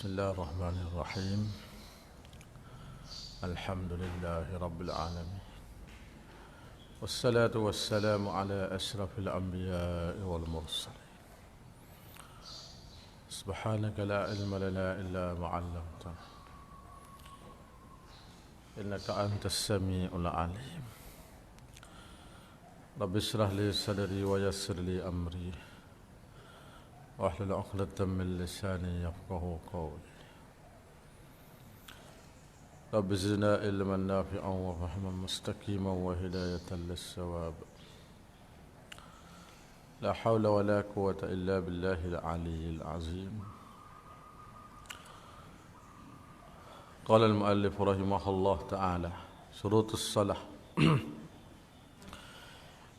بسم الله الرحمن الرحيم. الحمد لله رب العالمين، والصلاة والسلام على أشرف الأنبياء والمرسلين. سبحانك لا علم لنا إلا ما علمتنا إنك أنت السميع العليم. رب اشرح لي صدري ويسر لي أمري واحلل عقدة من لساني يفقهوا قولي. رب زدنا علما نافعا وفهما مستقيما وهداية للصواب. لا حول ولا قوة إلا بالله العلي العظيم. قال المؤلف رحمه الله تعالى: شروط الصلاة.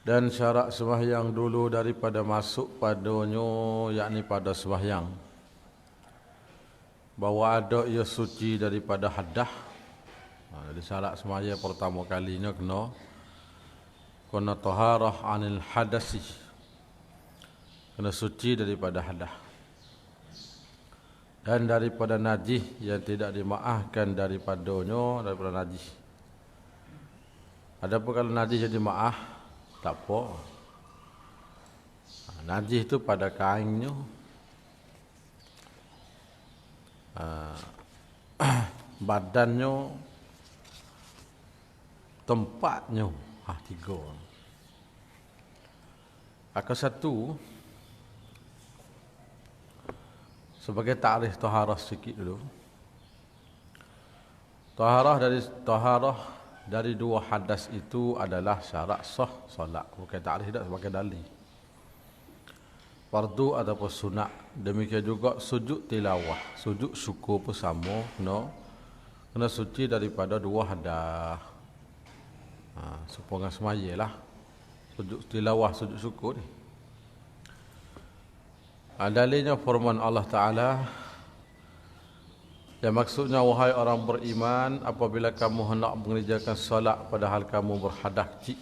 Dan syarat sembahyang dulu daripada masuk padanya, yakni pada sembahyang, bahawa ada ia suci daripada hadah. Jadi syarat sembahyang pertama kalinya kena taharah anil hadasi, kena suci daripada hadah dan daripada najis yang tidak dimaafkan daripadanya, daripada najis. Adapun kalau najis jadi maaf, tak apa. Najis itu pada kainnya, badannya, tempatnya, tiga. Akan satu, sebagai takrif taharah sikit dulu. Taharah dari dua hadas itu adalah syarat sah solat. Bukan takrif dah, sebagai dalil. Fardu ataupun sunat. Demikian juga sujud tilawah, sujud syukur pun sama, kena suci daripada dua hadas. Supaya semaya lah. Sujud tilawah, sujud syukur ni. Dalilnya firman Allah Ta'ala, yang maksudnya, wahai orang beriman, apabila kamu hendak mengerjakan solat padahal kamu berhadas kecil,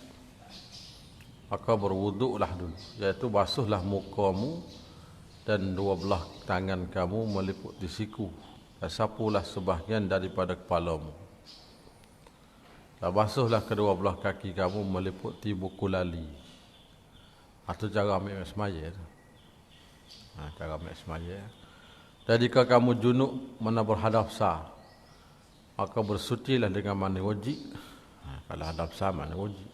maka berwuduklah dulu, iaitu basuhlah mukamu dan dua belah tangan kamu meliputi siku, dan sapulah sebahagian daripada kepalamu, dan basuhlah kedua belah kaki kamu meliputi buku lali. Itu cara ambil semaya. Cara ambil semaya. Dan jika kamu junub mana berhadap besar, maka bersucilah dengan mandi wajib. Kalau hadap besar, mandi wajib.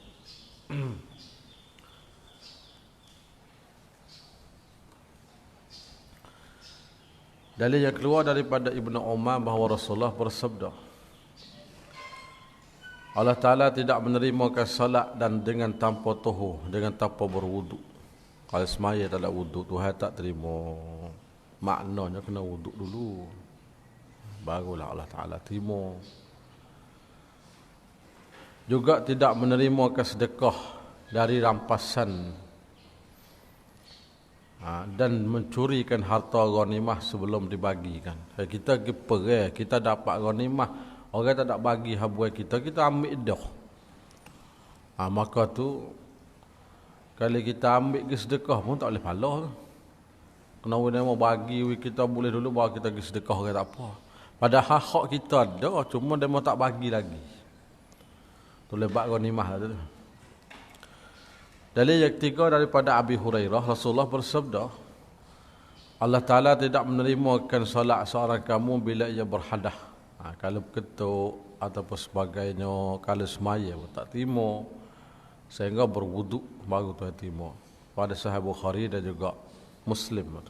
Dalil yang keluar daripada Ibnu Umar bahawa Rasulullah bersabda, Allah Ta'ala tidak menerimakan salat dan dengan tanpa tuhur, dengan tanpa berwuduk. Kalau semaya tak ada wuduk, Tuhan tak terima. Maknanya kena wuduk dulu, barulah Allah Ta'ala terima. Juga tidak menerima sedekah dari rampasan dan mencurikan harta ghanimah sebelum dibagikan. Kita pergi, kita dapat ghanimah, orang tak nak bagi habuai kita ambil dah. Maka tu kalau kita ambil ke sedekah pun tak boleh pahala. Kena mau bagi kita boleh dulu, baru kita pergi sedekah ke tak apa. Padahal hak kita ada, cuma dia mau tak bagi lagi. Tu lebat ghanimah lah tu. Dalil yang ketiga daripada Abi Hurairah, Rasulullah bersabda, Allah Ta'ala tidak menerimakan solat seorang kamu bila ia berhadas. Kalau ketuk ataupun sebagainya, kalau semaya pun tak terima, sehingga berwuduk baru Tuhan terima. Pada Sahih Bukhari dan juga Muslim.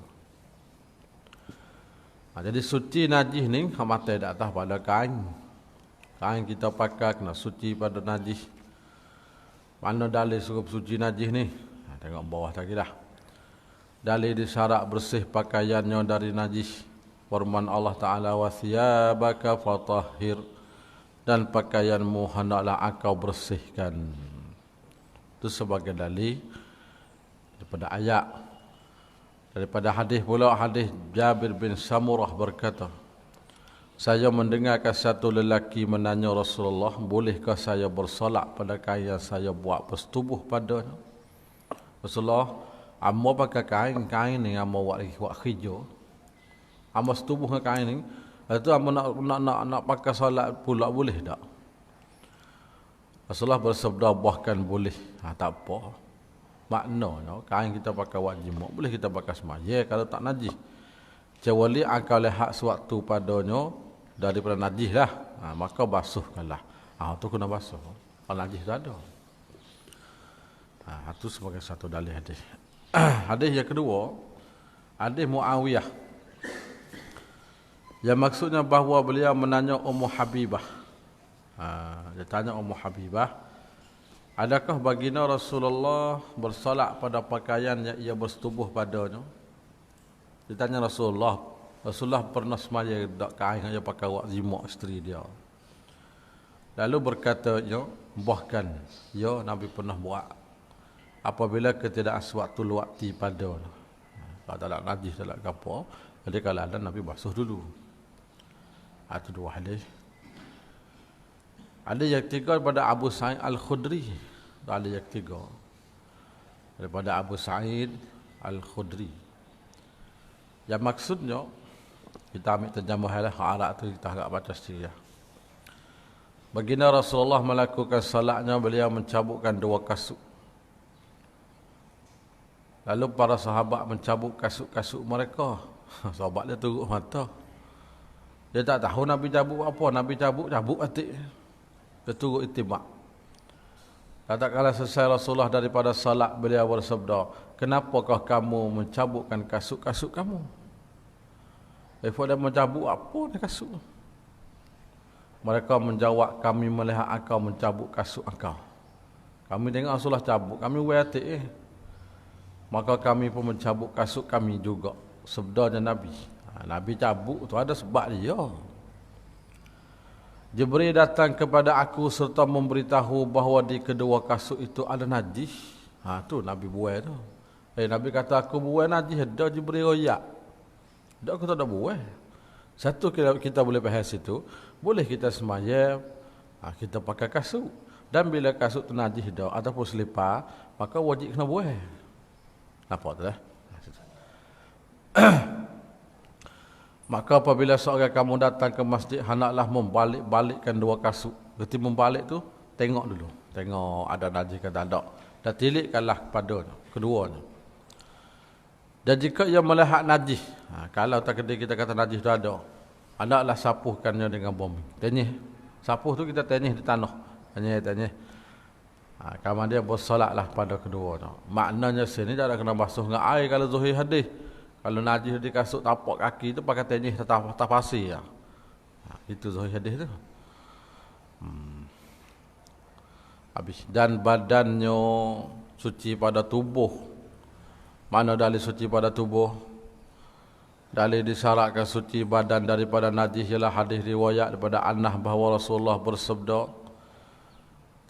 Jadi suci najis ni mata di atas pada kain. Kain kita pakai kena suci pada najis. Mana dalil suruh suci najis ni? Tengok bawah tadi dah. Dalil disyarat bersih pakaiannya dari najis. Firman Allah Ta'ala, wa thiyabaka fatahhir, dan pakaianmu hendaklah engkau bersihkan. Itu sebagai dalil daripada ayat. Daripada hadis pula, hadis Jabir bin Samurah berkata, saya mendengarkan satu lelaki menanya Rasulullah, bolehkah saya bersolat pada kain yang saya buat bersetubuh padanya? Rasulullah, amma pakai kain ni amma buat hijau. Amba setubuh dengan kain ni. Itu amba nak pakai solat pula boleh tak? Rasulullah bersabda bahkan boleh. Tak apa. Maknanya kain kita pakai wajib boleh kita pakai semaya kalau tak najis. Kecuali akal lihat sewaktu padanya daripada najis lah. Maka basuhkanlah. Tu kena basuh. Kalau najis tak ada. Itu sebagai satu dalil hadis. Hadis yang kedua, hadis Muawiyah. Yang maksudnya bahawa beliau menanya Ummu Habibah. Dia tanya Ummu Habibah, adakah baginda Rasulullah bersolat pada pakaian yang ia bersetubuh padanya? Dia tanya Rasulullah pernah semaya tak kain yang pakai wak zimak isteri dia. Lalu berkata, bahkan Nabi pernah buat apabila ketidakkan sewaktu luakti pada. Kalau tak ada najis, tak ada apa, jadi kalau ada Nabi basuh dulu. Itu dua hadis. Ada yang tiga daripada Abu Sa'id Al-Khudri. Ada yang tiga daripada Abu Sa'id Al-Khudri. Yang maksudnya, kita ambil terjemah Arab tu, kita agak baca sendiri. Baginda Rasulullah melakukan salatnya, beliau mencabutkan dua kasut. Lalu para sahabat mencabut kasut-kasut mereka. Sahabat dia teruk mata. Dia tak tahu Nabi cabut apa. Nabi cabut batik. Dia turut itibak. Katakanlah selesai Rasulullah daripada salat, beliau bersabda, kenapakah kamu mencabutkan kasut-kasut kamu? Lepas dia mencabut apa ni kasut? Mereka menjawab, kami melihat engkau mencabut kasut engkau. Kami tengok Rasulullah cabut, kami watik maka kami pun mencabut kasut kami juga. Sabdanya Nabi. Nabi cabut tu ada sebab dia. Jibril datang kepada aku serta memberitahu bahawa di kedua kasut itu ada najis. Tu Nabi buai tu. Nabi kata aku buai najis. Dah Jibril royak. Dah aku tak ada buai. Satu kita boleh bahas itu. Boleh kita semaya. Kita pakai kasut. Dan bila kasut tu najis dah ataupun selipar, maka wajib kena buai. Nampak tu lah. Maka apabila seorang kamu datang ke masjid, hendaklah membalik-balikkan dua kasut. Berarti membalik tu, tengok dulu. Tengok ada najis ke tak ada. Dan tilikkanlah kepadanya, keduanya. Dan jika ia melihat najis, kalau tak kena kita kata najis tu ada, hendaklah sapuhkannya dengan bumi. Tenyih. Sapuh tu kita tenyih di tanah. Tenyih. Kamu dia bersolatlah pada keduanya. Maknanya sini tak ada kena basuh dengan air kalau zuhir hadis. Kalau najis di kasut tapak kaki tu pakai tenyih atas pasir. Itu zahir hadis tu. Habis. Dan badannya suci pada tubuh. Mana dalil suci pada tubuh? Dalil disyaratkan suci badan daripada najis ialah hadis riwayat daripada Anas bahawa Rasulullah bersabda,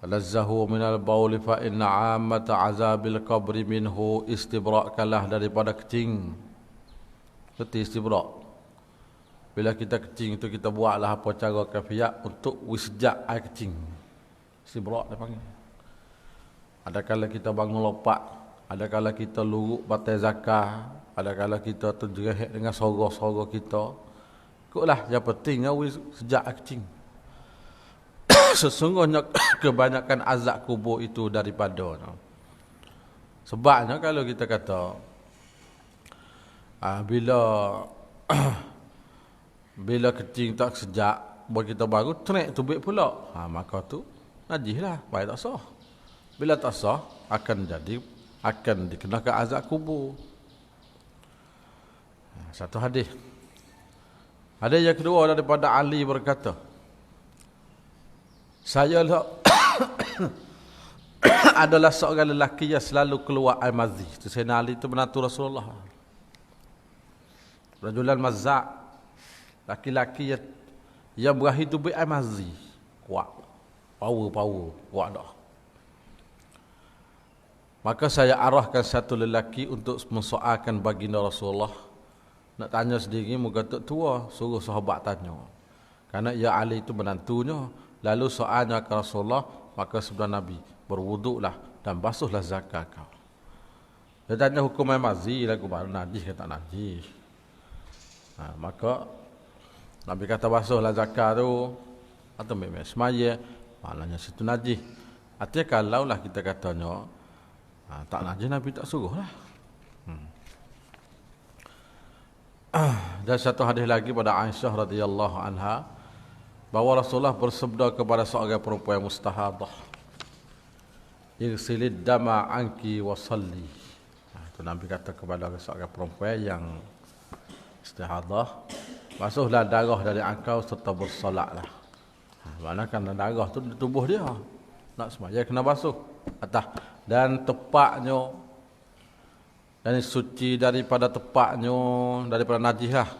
talazzahu minal bauli fa inna ammata azabil qabri minhu, istibrakkanlah daripada kencing. Seperti istibrak. Bila kita kencing itu kita buatlah apa cara kafiat untuk wisjak air kencing. Istibrak dia panggil. Adakala kita bangun lopak, adakala kita luruk batai zakar, adakala kita terjerehek dengan sorok-sorok kita. Ikutlah yang pentingnya wisjak air kencing. Sesungguhnya kebanyakan azab kubur itu daripada. Sebabnya kalau kita kata bila kencing tak sejak buat kita baru trek tubik pula, maka tu najis lah, baik tak sah. Bila tak sah akan dikenakan azab kubur. Satu hadis. Hadis yang kedua daripada Ali berkata, saya adalah seorang lelaki yang selalu keluar air mazi. Sayyidina Ali itu menantu Rasulullah. Rajulan mazzak, laki-laki yang berakhir tu air mazi. Kuat. Power, kuat dah. Maka saya arahkan satu lelaki untuk mensoalkan baginda Rasulullah. Nak tanya sendiri, muka tua, suruh sahabat tanya. Karena ia Ali itu menantunya. Lalu soalnya ke Rasulullah, maka sabda Nabi, berwuduklah dan basuhlah zakar kau. Dia tanya hukum air mazi, lagu baru najis ke tak najis. Maka Nabi kata basuhlah zakar tu atau memang semaya, maknanya situ najis. Artinya kalau lah kita katanya tak najis, Nabi tak suruh lah. Dan satu hadis lagi pada Aisyah radhiyallahu anha bahawa Rasulullah bersabda kepada seorang perempuan mustahadah, "Irsilid dama anki wa salli." Itu Nabi kata kepada seorang perempuan yang istihadah, basuhlah darah dari engkau serta bersolatlah. Mana kan darah tu di tubuh dia, nak sembahyang kena basuh atas dan tepaknya, dan suci daripada tepaknya, daripada najis lah.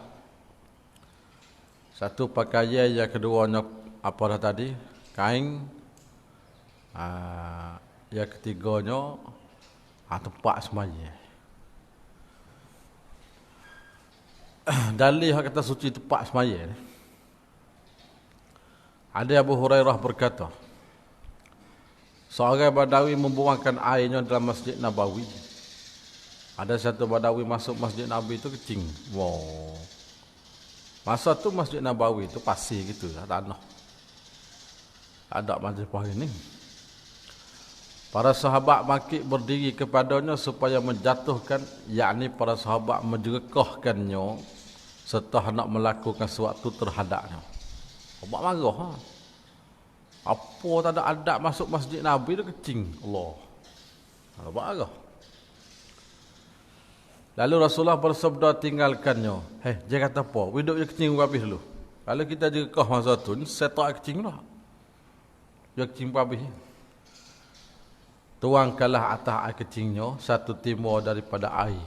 Satu pakaian, yang keduanya apa dah tadi, kain. Yang ketiganya tepak semaya. Dalil yang kata suci tepak semaya ni, ada Abu Hurairah berkata, seorang Badawi membuangkan airnya dalam Masjid Nabawi. Ada satu Badawi masuk Masjid Nabawi itu kencing. Wow. Masa tu Masjid Nabawi itu pasir gitu, tanah. Ada majlis pagi ni. Para sahabat bangkit berdiri kepadanya supaya menjatuhkan, yakni para sahabat menjerekahkannya serta nak melakukan sesuatu terhadapnya. Sahabat marah. Apa tak ada adab masuk Masjid Nabi tu kencing. Allah. Sahabat marah. Lalu Rasulullah bersabda tinggalkannya. Dia kata apa? Hidup je kencing habis dulu. Kalau kita jerekah masa tu, ni setak kencing lah. Dia kencing habis. Tuangkanlah atas air kecingnya satu timur daripada air.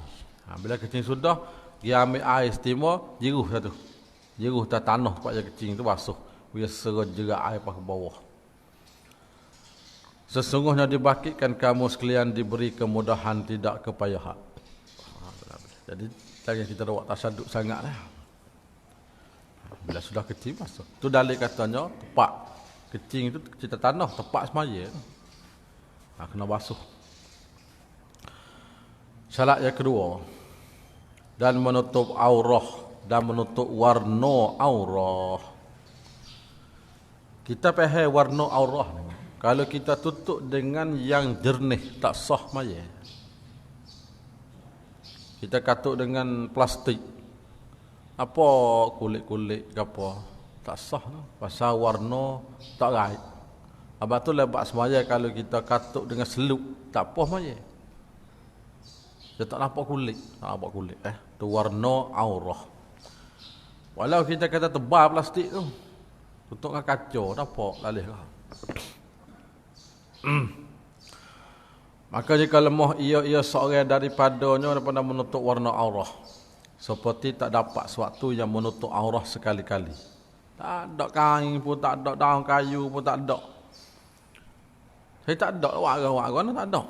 Bila kecing sudah, dia ambil air setimur, jiruh satu. Jiruh tak tanah tempat yang kecing tu basuh. Dia serah jerak air ke bawah. Sesungguhnya dibangkitkan kamu sekalian diberi kemudahan, tidak kepayahan. Jadi jangan kita buat tasyadud sangatlah. Bila sudah kecing basuh. Tu dalil katanya tepak. Kecing itu cerita tanah, tepak semaya. Kena basuh. Syarat yang kedua, dan menutup aurah dan menutup warna aurah. Kita faham warna aurah ni. Kalau kita tutup dengan yang jernih, tak sah maya. Kita katuk dengan plastik, apa kulit-kulit ke apa, tak sah no. Pasal warna tak right. Abang tu lebat semaya kalau kita katuk dengan selup, tak apa maya. Dia tak nampak kulit, tak nampak kulit. Tu warna aurah. Walau kita kata tebal plastik tu, tutup dengan kaca, tak apa, lalih lah. Maka jika lemah ia seorang daripadanya daripada menutup warna aurah, seperti tak dapat sesuatu yang menutup aurah sekali-kali. Tak ada kain pun, tak ada daun kayu pun, tak ada. Saya tak ada warga-warga tak ada.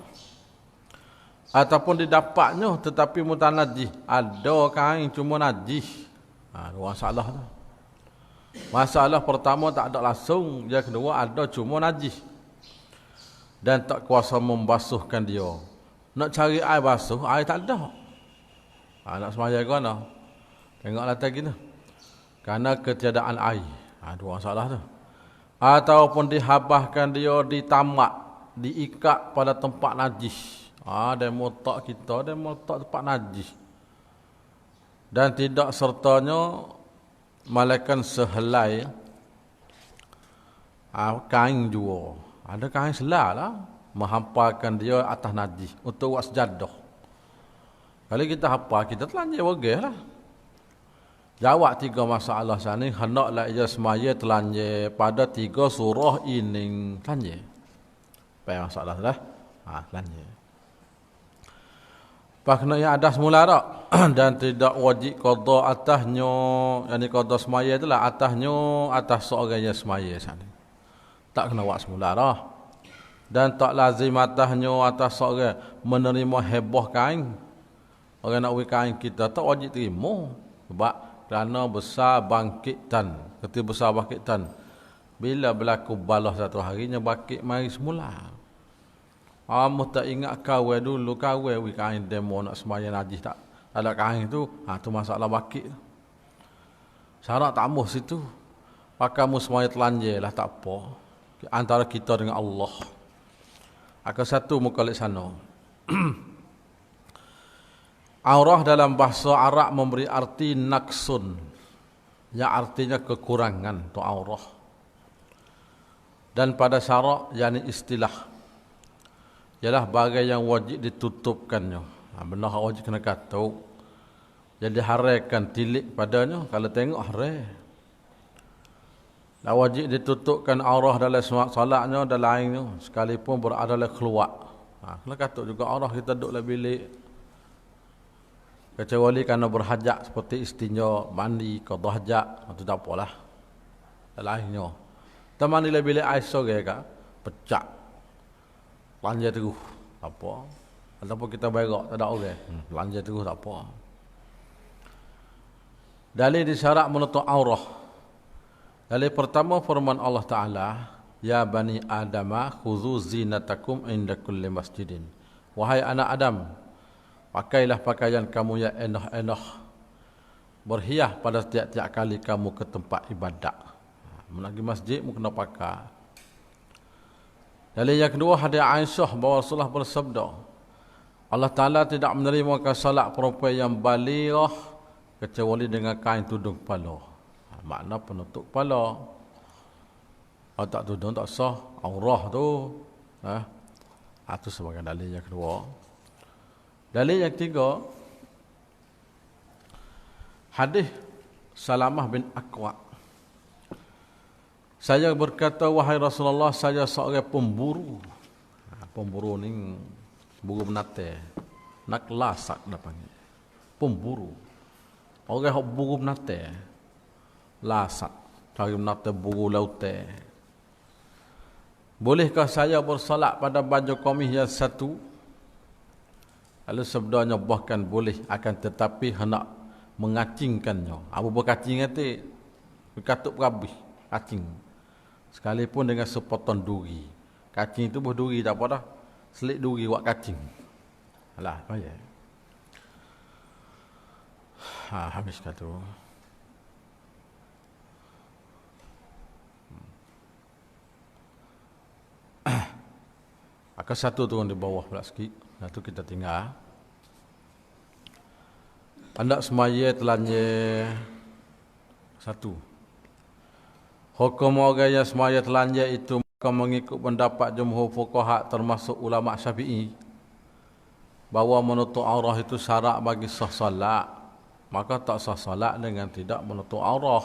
Ataupun didapatnya tetapi mutanajis, ada kain cuma najis. Dua masalah tu. Masalah pertama tak ada langsung, yang kedua ada cuma najis. Dan tak kuasa membasuhkan dia. Nak cari air basuh, air tak ada. Nak semaya ke mana? Tengoklah tadi tu. Kerana ketiadaan air. Dua masalah tu. Ataupun dihabahkan dia di tamak, diikat pada tempat najis. Dia motak kita, dia motak tempat najis. Dan tidak sertanya malaikat sehelai kain juga. Ada kain selai lah, menghamparkan dia atas najis untuk buat sejadah. Kalau kita hafal, kita telanjir bergeh lah. Jawab 3 masalah sana, hendaklah ia semaya telanjir pada 3 surah ini. Telanjir. Apa yang masalah lah? Telanjir. Pakna yang ada semula tak? Dan tidak wajib qada atasnya, yang qada semaya itulah atasnya, atas seorang yang semaya sana. Tak kena buat semula dah. Dan tak lazim atasnya atas seorang menerima heboh kain. Orang nak beri kain kita tak wajib terima. Sebab kerana besar bangkitan. Ketika besar bangkitan, bila berlaku balas satu harinya bangkit mari semula. Kamu tak ingat kawai dulu, kawai beri kain demo nak sembahyang najis tak ada kain tu. Tu masalah bangkit. Syarat tak amuh situ. Pakamu semuanya telanjir lah tak apa. Antara kita dengan Allah. Akan satu muka lek sana. Aurah dalam bahasa Arab memberi arti naqsun. Yang artinya kekurangan tu aurah. Dan pada syarak yakni istilah ialah bagai yang wajib ditutupkannya. Benar wajib kena katuk. Jadi haraikan tilik padanya kalau tengok harai. Dan wajib ditutupkan aurah dalam solatnya dan lainnya sekalipun berada dalam keluar. Kena katuk juga aurah kita duduk dalam bilik. Kecuali kerana berhajat seperti istinja, mandi, qada hajat, itu tak apalah. Dan lainnya. Kita mandi dalam bilik Aisyah ke pecah. Lanjut terus, tak apa. Ataupun kita berak, tak ada orang. Lanjut terus, tak apa. Dalil disyarat menutup aurah. Dalil pertama firman Allah Ta'ala, Ya bani Adama khudhu zinatakum inda kulli masjidin. Wahai anak Adam, pakailah pakaian kamu yang enak-enak. Berhias pada setiap-tiap kali kamu ke tempat ibadat. Menagi masjid, mu kena pakai. Dalil yang kedua, hadis Aisyah bahawa Rasulullah bersabda, Allah Ta'ala tidak menerima salat perempuan yang balighah kecuali dengan kain tudung kepala. Makna penutup kepala. Kalau tak tudung tak sah, aurah tu. Itu sebagai dalil yang kedua. Dalil yang ketiga, hadis Salamah bin Aqwa. Saya berkata, wahai Rasulullah, saya seorang pemburu. Pemburu ni buru menate. Nak lasak dah panggil. Pemburu. Orang yang buru menate. Lasak. Cari menate buru laute. Bolehkah saya bersolat pada baju kamis yang satu? Lalu sabdanya bahkan boleh, akan tetapi hendak mengacingkannya. Apa berkacing itu? Berkatuk berhabis. Kacing. Sekalipun dengan sepotong duri. Kacing itu berduri tak apa dah. Selik duri buat kacing. Alah, apa ya? Habis kata. Akan satu turun di bawah pula sikit. Itu kita tinggal. Hendak semaya telanjang satu. Hukum orang yang semaya telanjang itu maka mengikut pendapat jumhur fuqaha termasuk ulama Syafi'i bahawa menutup aurah itu syarat bagi sah solat. Maka tak sah solat dengan tidak menutup aurah.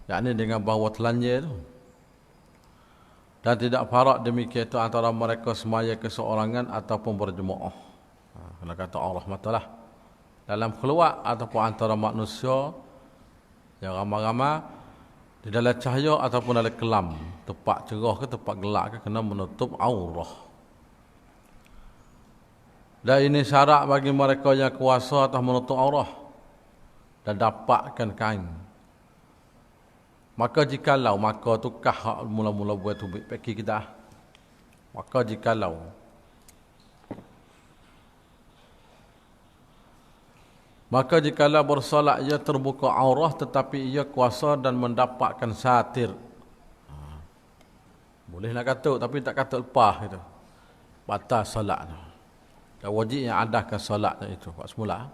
Yakni dengan bahawa telanjang itu. Dan tidak farak demikian itu antara mereka semaya keseorangan ataupun berjemaah. Kena kata Allah matalah. Dalam keluar ataupun antara manusia yang ramai-ramai di dalam cahaya ataupun dalam kelam, tempat cerah ke tempat gelap ke, kena menutup aurah. Dan ini syarat bagi mereka yang kuasa atas menutup aurah dan dapatkan kain. Maka jikalau, maka tu kah mula-mula buat tubik peki kita. Maka jikalau bersolat ia terbuka aurah tetapi ia kuasa dan mendapatkan satir. Boleh nak katuk tapi tak katuk lepas gitu. Batal solatnya. Dan wajib yang adahkan solatnya itu. Pak semula.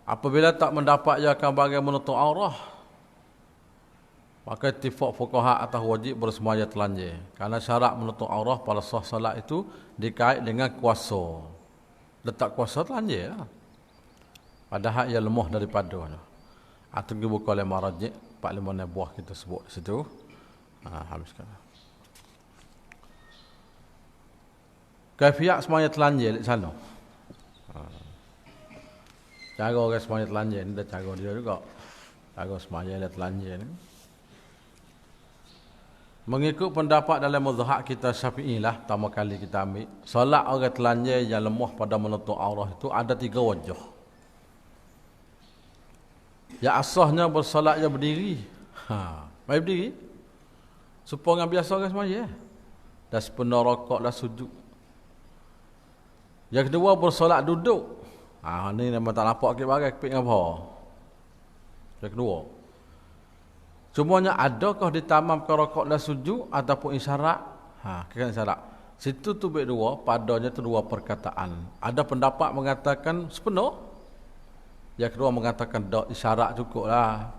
Apabila tak mendapat ia akan bagai menutup aurah. Maka ittifaq fuqaha atas wajib bersemaya telanjang. Karena syarat menutup aurah pada sah solat itu dikait dengan kuasa. Letak kuasa telanjang lah. Padahal ia lemah daripada itu dibuka oleh marajik 4-5 buah kita sebut di situ. Habiskan. Kaifiat semaya telanjang di sana. Cara orang semaya telanjang ni dah cara dia juga. Cara semaya telanjang ni. Mengikut pendapat dalam mazhab kita Syafi'i lah, pertama kali kita ambil, solat orang telanjang yang lemah pada menutup aurah itu ada 3 wajah. Yang asahnya bersolat yang berdiri. Mari berdiri. Supaya dengan biasa orang semaya. Dan sepenuh rokok dan sujud. Yang kedua bersolat duduk. Ni memang tak nampak ke bagai kepik dengan bawah. Yang kedua. Cumanya adakah ditamam ke rakaat dan sujud ataupun isyarat? Kira isyarat. Situ tu baik dua, padanya tu dua perkataan. Ada pendapat mengatakan sepenuh. Yang kedua mengatakan isyarat cukuplah.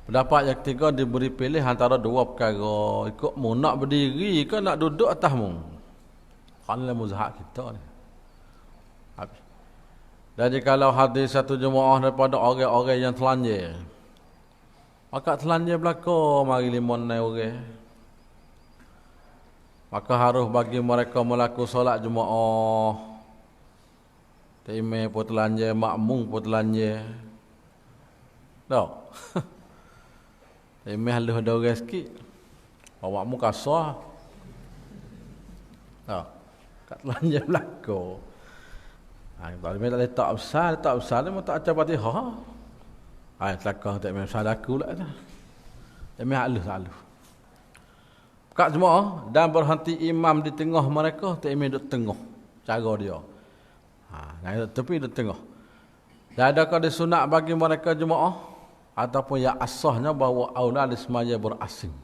Pendapat yang ketiga diberi pilih antara dua perkara. Ikut mu nak berdiri ke nak duduk atas mu. Kan muzhab kita ni. Habis. Dan jikalau hadis satu jemaah daripada orang-orang yang telanjang. Maka telanjang belaka mari 5 orang. Maka harus bagi mereka melakukan solat jemaah. Imam pun telanjang, makmum pun telanjang. Tak? Imam halus ada orang sikit. Makmum kasar. Tak? Kat telanjang belaka. Kalau imam tak letak besar dia tak baca Fatihah. Telakar tak imam besar aku pula dah. Imam halus. Kat jemaah dan berhenti imam di tengah mereka, tak imam duduk tengah. Cara dia. Tapi duduk tengah. Dan adakah disunat bagi mereka jemaah ataupun yang asahnya bahawa aula dismaya berasing.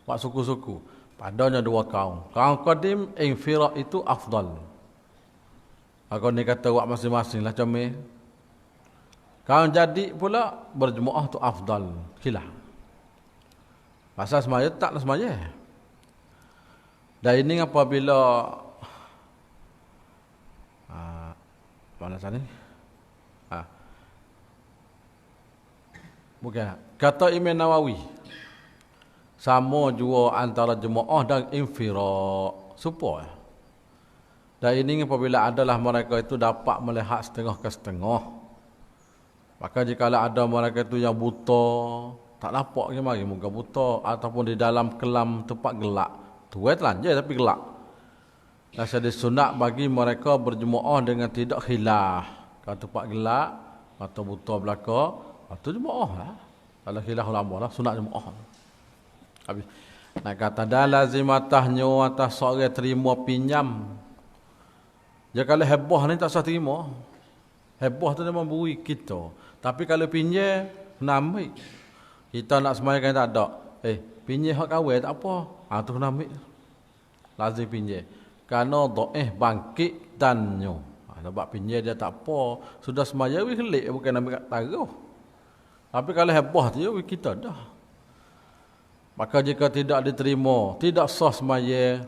Buat suku-suku. Padanya dua kaum. Kaum qadim infiraq itu afdal. Aku ni kata buat masing-masing lah comel. Kaum jadi pula berjemaah tu afdal. Khilaf. Pasal semaya tak nak semaya. Dan ini apabila mana sana ni? Bukan. Kata Imam Nawawi. Sama jua antara jemaah dan infiraq. Supaya. Dan ini apabila adalah mereka itu dapat melihat setengah ke setengah. Maka jika ada mereka itu yang buta, tak nampak ke mari muka buta ataupun di dalam kelam tempat gelap. Tuai telanjang tapi gelap. Dan saya disunat bagi mereka berjemaah dengan tidak khilaf. Kalau tempat gelap atau buta belaka, itu jemaah lah. Kalau khilaf ulama lah, sunat jemaah. Habis. Nak kata dah lazimatahnya atas seorang terima pinjam. Dia kalau heboh ni tak usah terima. Heboh tu dia memberi kita. Tapi kalau pinjam, kena ambil. Kita nak semayang tak ada. Pinjam hak kawin tak apa. Tu kena ambil. Lazim pinjam. Kerana bangkit dannya. Sebab pinjam dia tak apa. Sudah semayang, kelik bukan ambil kat taruh. Tapi kalau heboh tu, kita dah. Maka jika tidak diterima, tidak sah semayang.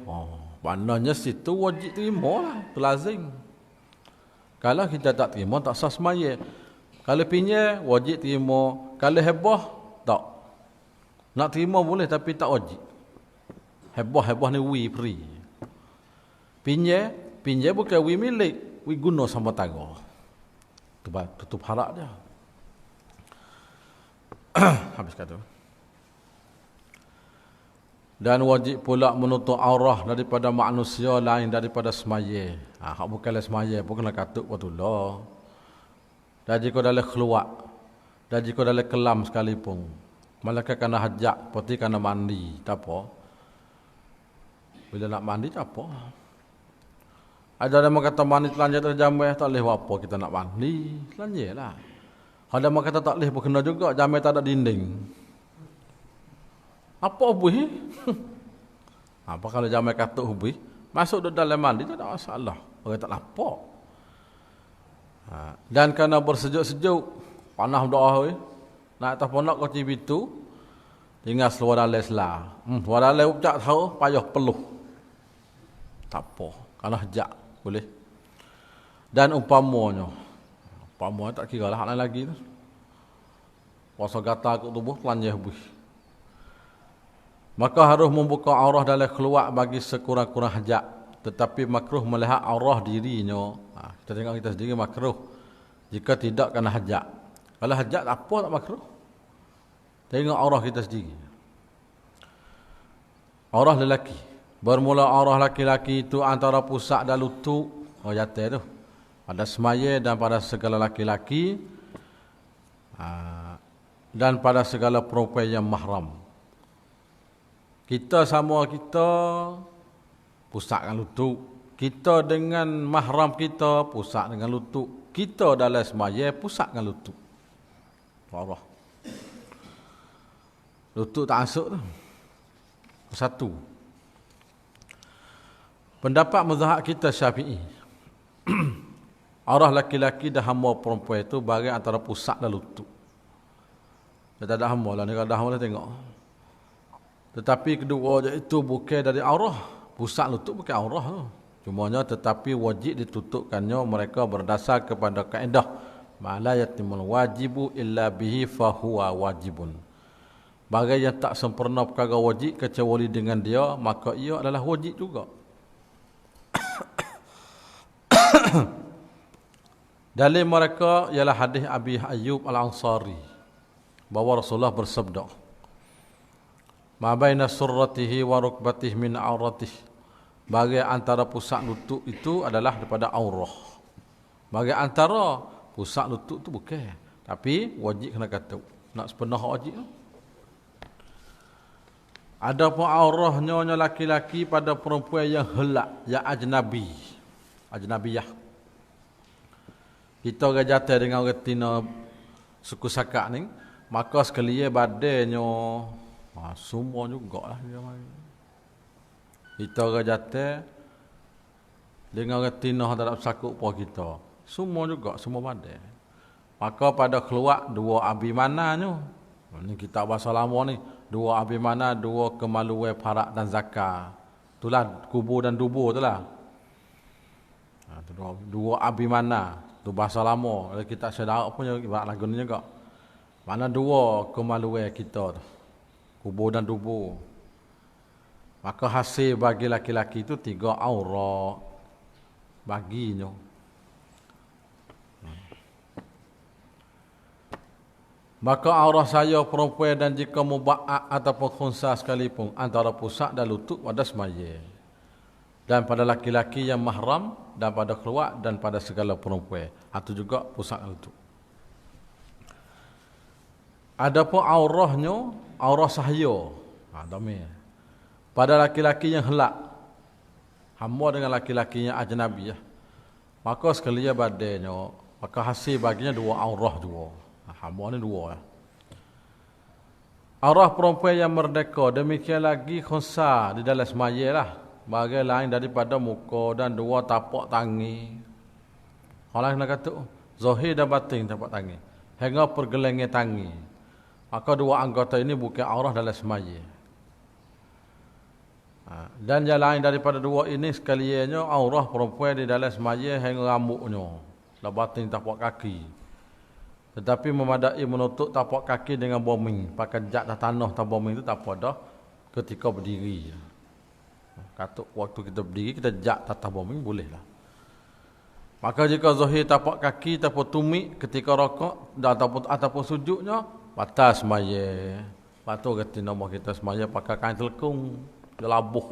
Maknanya situ wajib terima lah. Itu lazim. Kalau kita tak terima, tak sah semayang. Kalau pinjam, wajib terima. Kalau heboh, tak. Nak terima boleh tapi tak wajib. Heboh ni we free. Pinjam bukan we milik. We guna sama tangga. Tutup harap dia. Habis kata. Dan wajib pula menutup aurah daripada manusia lain daripada semaya. Hak bukanlah semaya pun kena katuk patullah. Dan jika dalam keluar, dan jika dalam kelam sekalipun, malaikat kena hajat, seperti kena mandi, tak apa. Bila nak mandi, tak apa. Ada yang kata mandi telanjang terjamai, tak boleh apa kita nak mandi, telanjang lah. Ada yang kata tak boleh pun kena juga, jamai tak ada dinding. Apa hubuh? Apa kalau jamai katuk hubuh? Masuk dalam mandi, tak ada masalah. Orang tak nampak. Dan kerana bersejuk-sejuk, panah doa nak atas ponok kau cibi tu, tinggal seluar dalai selah. Seluar dalai ucap tahu, payah peluh. Tak apa, kalau hajak boleh. Dan umpamanya tak kira lah hal lagi tu. Puasa gata kat tubuh, telanjang habis. Maka harus membuka aurah dalam keluar bagi sekurang-kurang hajat. Tetapi makruh melihat aurah dirinya. Kita tengok kita sendiri makruh. Jika tidak kena hajat. Kalau hajat apa tak makruh. Tengok aurah kita sendiri. Aurah lelaki. Bermula aurah laki-laki itu antara pusat dan lutut. Jatuh tu. Pada semaya dan pada segala laki-laki. Dan pada segala perempuan yang mahram. Kita sama kita pusatkan lutut. Kita dengan mahram kita pusat dengan lutut. Kita dalam semaya pusatkan lutut. aurah. Lutut tak masuk tu. Satu. Pendapat mazhab kita Syafi'i. Aurah laki-laki dan hamba perempuan itu bagi antara pusat dan lutut. Dia tak ada hamba lah, ni kalau ada hamba lah tengok. Tetapi kedua itu bukan dari aurah. Pusat lutut bukan aurah tu. Cumanya tetapi wajib ditutupkannya mereka berdasar kepada kaedah ma la yatimul wajibu illa bihi fahuwa wajibun. Bagai yang tak sempurna perkara wajib kecuali dengan dia, maka ia adalah wajib juga. Dalil mereka ialah hadis Abi Ayyub Al-Ansari bahawa Rasulullah bersabda, ma baina surratihi wa rukbatihi min auratihi. Bagi antara pusat lutut itu adalah daripada aurah. Bagi antara pusat lutut tu bukan. Tapi wajib kena kata. Nak sepenuh wajib. Ada pun aurahnya laki-laki pada perempuan yang helak, yang ajnabi. Ajnabiyah. Kita orang jatuh dengan orang tina suku Sakak ni, maka sekalian badannya semua jugalah dia mari. Kita orang jatuh dengan orang tinah tak sakut puan kita. Semua juga, semua badan. Maka pada keluar dua abimananya. Ini kitab bahasa lama ni. Dua abimana, dua kemaluan farak dan zakat. Itulah kubur dan dubur itulah. Dua abimana. Itu bahasa lama. Kitab sedara punya ibarat lagu ni juga. Mana dua kemaluan kita tu. Kubur dan dubur. Maka hasil bagi laki-laki itu 3 aurat baginya. Maka aurat saya perempuan dan jika muba'at ataupun khunsa sekalipun antara pusat dan lutut pada semaya. Dan pada laki-laki yang mahram dan pada keluar dan pada segala perempuan. Itu juga pusat dan lutut. Adapun aurahnya, aurah sahaya. Damai. Pada laki-laki yang helak, hamba dengan laki-laki yang ajnabi, maka sekalian badannya, maka hasil baginya 2 aurah juga. Hamba ni 2. Aurah perempuan yang merdeka, demikian lagi khunsa di dalam semaya lah. Bagai lain daripada muka dan 2 tapak tangi. Orang nak kata, zahir dan batin tapak tangi. Hingga pergelengan tangi. Maka 2 anggota ini bukan aurah dalam semaya. Dan yang lain daripada 2 ini sekaliannya aurah perempuan di dalam semaya hingga rambutnya, batin tapak kaki. Tetapi memadai menutup tapak kaki dengan bumi, pakai jak tanah tak bumi itu tak apa dah ketika berdiri. Kata waktu kita berdiri kita jak atas bumi bolehlah. Maka jika zahir tapak kaki ataupun tumit ketika rokok dan ataupun sujudnya batas semaya. Patu kata nama kita semaya pakai kain telekung. Dia labuh.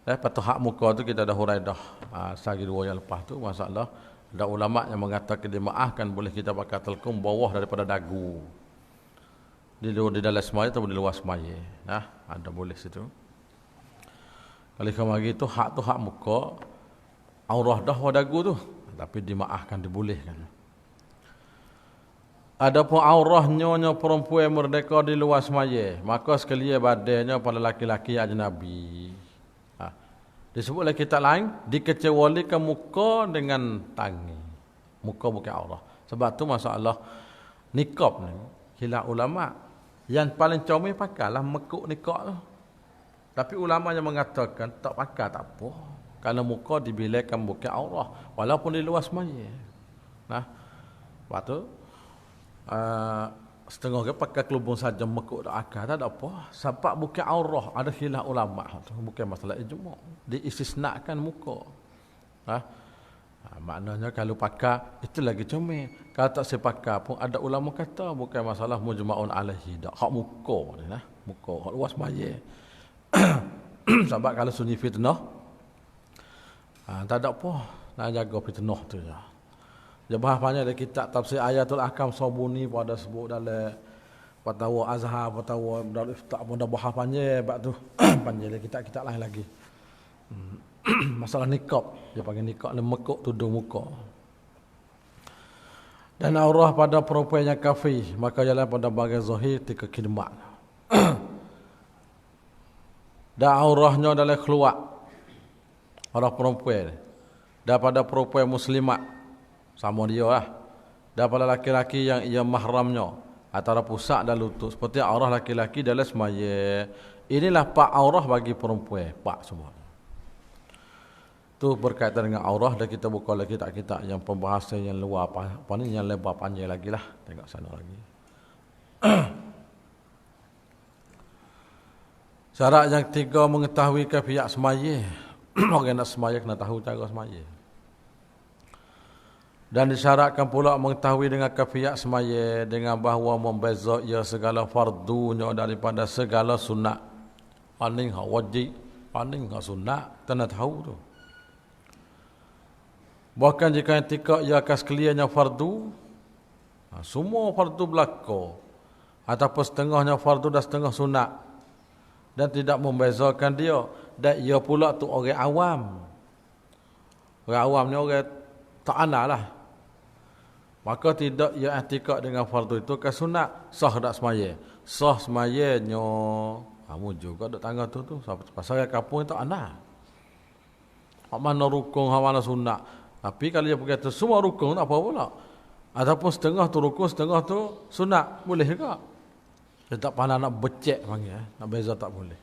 Patut hak muka tu kita dah hurai dah. Sehari 2 yang lepas tu masalah. Ada ulama yang mengatakan dimaafkan boleh kita pakai telekung bawah daripada dagu. Di dalam semaya atau di luar semaya. Ada boleh situ. Kalau kemari tu hak muka. Aurah dah dagu tu. Tapi dimaafkan, dibolehkan. Adapun aurahnya perempuan merdeka di luar semaya, maka sekalian badannya pada laki-laki ajnabi. Disebutlah kitab lain, dikecualikan muka dengan tangi. Muka bukan aurah. Sebab tu masalah nikab ni, khilaf ulama. Yang paling comel pakailah mekuk nikab tu. Tapi ulama yang mengatakan tak pakai tak apa. Kalau muka dibilangkan bukan aurah, walaupun di luar semaya. Sebab tu setengah ke pakai kelubung saja mekuk tak akal tak ada apa. Sebab bukan aurah, ada khilaf ulama tu, bukan masalah ijma'. Diistisnakan muka. Maknanya kalau pakai itu lagi comel. Kalau tak sepakai pun ada ulama kata bukan masalah mujma'un alaihi dak. Hak muka ni muka hak luas semaya. Sebab kalau sunyi fitnah tak ada apa, nak jaga fitnah tu je. Dia bahas banyak dari kitab tafsir Ayatul Ahkam Sabuni pada sebut dalam Fatwa Azhar, Fatwa Darul Ifta' pun dah bahas panjang bab tu. Panjang lagi kitab-kitab lain lagi. Masalah nikab, dia panggil nikab ni mekuk tudung muka. Dan aurah pada perempuan yang kafir, maka jalan pada bagian zahir tika khidmat. Dan aurahnya adalah keluar orang perempuan. Daripada perempuan muslimat, sama dia lah. Daripada laki-laki yang ia mahramnya, antara pusat dan lutut. Seperti aurah laki-laki dalam semaya. Inilah pak aurah bagi perempuan, pak semua. Itu berkaitan dengan aurah, dan kita buka lagi kitab-kitab yang pembahasan yang luar apa ni, yang lebar panjang lagi lah. Tengok sana lagi. Syarat yang tiga, mengetahui kaifiat semaya. Orang nak semaya kena tahu cara semaya. Dan disyaratkan pula mengetahui dengan kaifiat semaya dengan bahawa membeza ia segala fardunya daripada segala sunat. Paling hak wajib, paling hak sunat, kena tahu tu. Bahkan jika yang tiga ia akan sekaliannya fardu, semua fardu berlaku, ataupun setengahnya fardu dan setengah sunat, dan tidak membezakan dia. Dan ia pula tu orang awam. Orang awam ni orang tak anal lah. Maka tidak ia i'tikad dengan fardu itu ke sunat. Sah tak semaya? Sah semayanya. Kamu juga duk tangga tu. Pasal kampung tak anal. Hak mana rukun, hak mana sunat. Tapi kalau dia berkata semua rukun, tak apa pula. Ataupun setengah tu rukun, setengah tu sunat, boleh juga. Dia tak pandai nak becek panggil, nak beza tak boleh.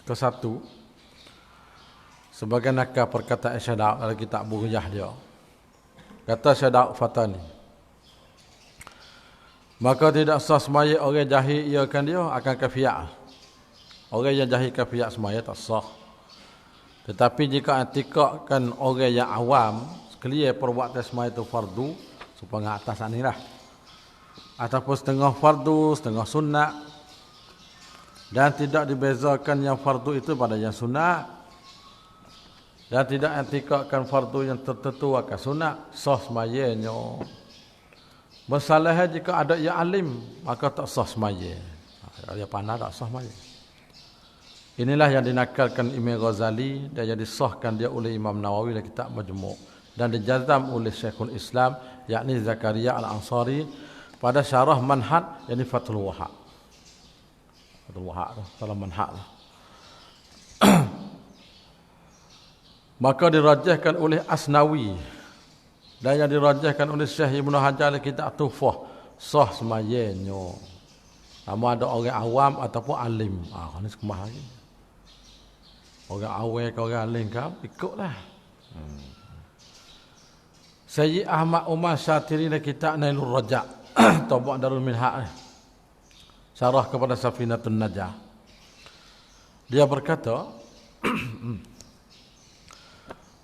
Kesatu, sebagai nakal perkataan Syadaq dalam kitab Bughiyah dia. Kata Syadaq Fatani, maka tidak sah semaya orang jahil iakan dia akan kafiat. Orang yang jahil kafiat semaya tak sah. Tetapi jika i'tikadkan orang yang awam, sekalian perbuatan semaya itu fardu, supaya atas ni lah. Ataupun setengah fardu, setengah sunat. Dan tidak dibezakan yang fardu itu pada yang sunat. Dan tidak i'tikadkan fardu yang tertentu akan sunat, sah semayanya. Masalahnya jika ada yang alim, maka tak sah semaya. Kalau dia pandai tak sah semaya. Inilah yang dinakalkan Imam Ghazali dan yang disahkan dia oleh Imam Nawawi dalam kitab Majmu' dan dijazam oleh Syekhul Islam yakni Zakaria Al-Ansari pada syarah Manhaj yakni Fathul Wahhab. Fathul Wahhab tu, salah Manhaj lah. Maka dirajahkan oleh Asnawi dan yang dirajahkan oleh Syekh Ibn Hajar dalam kitab Tuhfah sah semayanya. Nama ada orang awam ataupun alim. Ini sekemah lagi. Orang awam ke orang alim ke, ikutlah. Sayyid Ahmad Umar Syatiri dalam kitab Nailur Raja' Tabaq Darul Minhaj, syarah kepada Safinatun Najah. Dia berkata,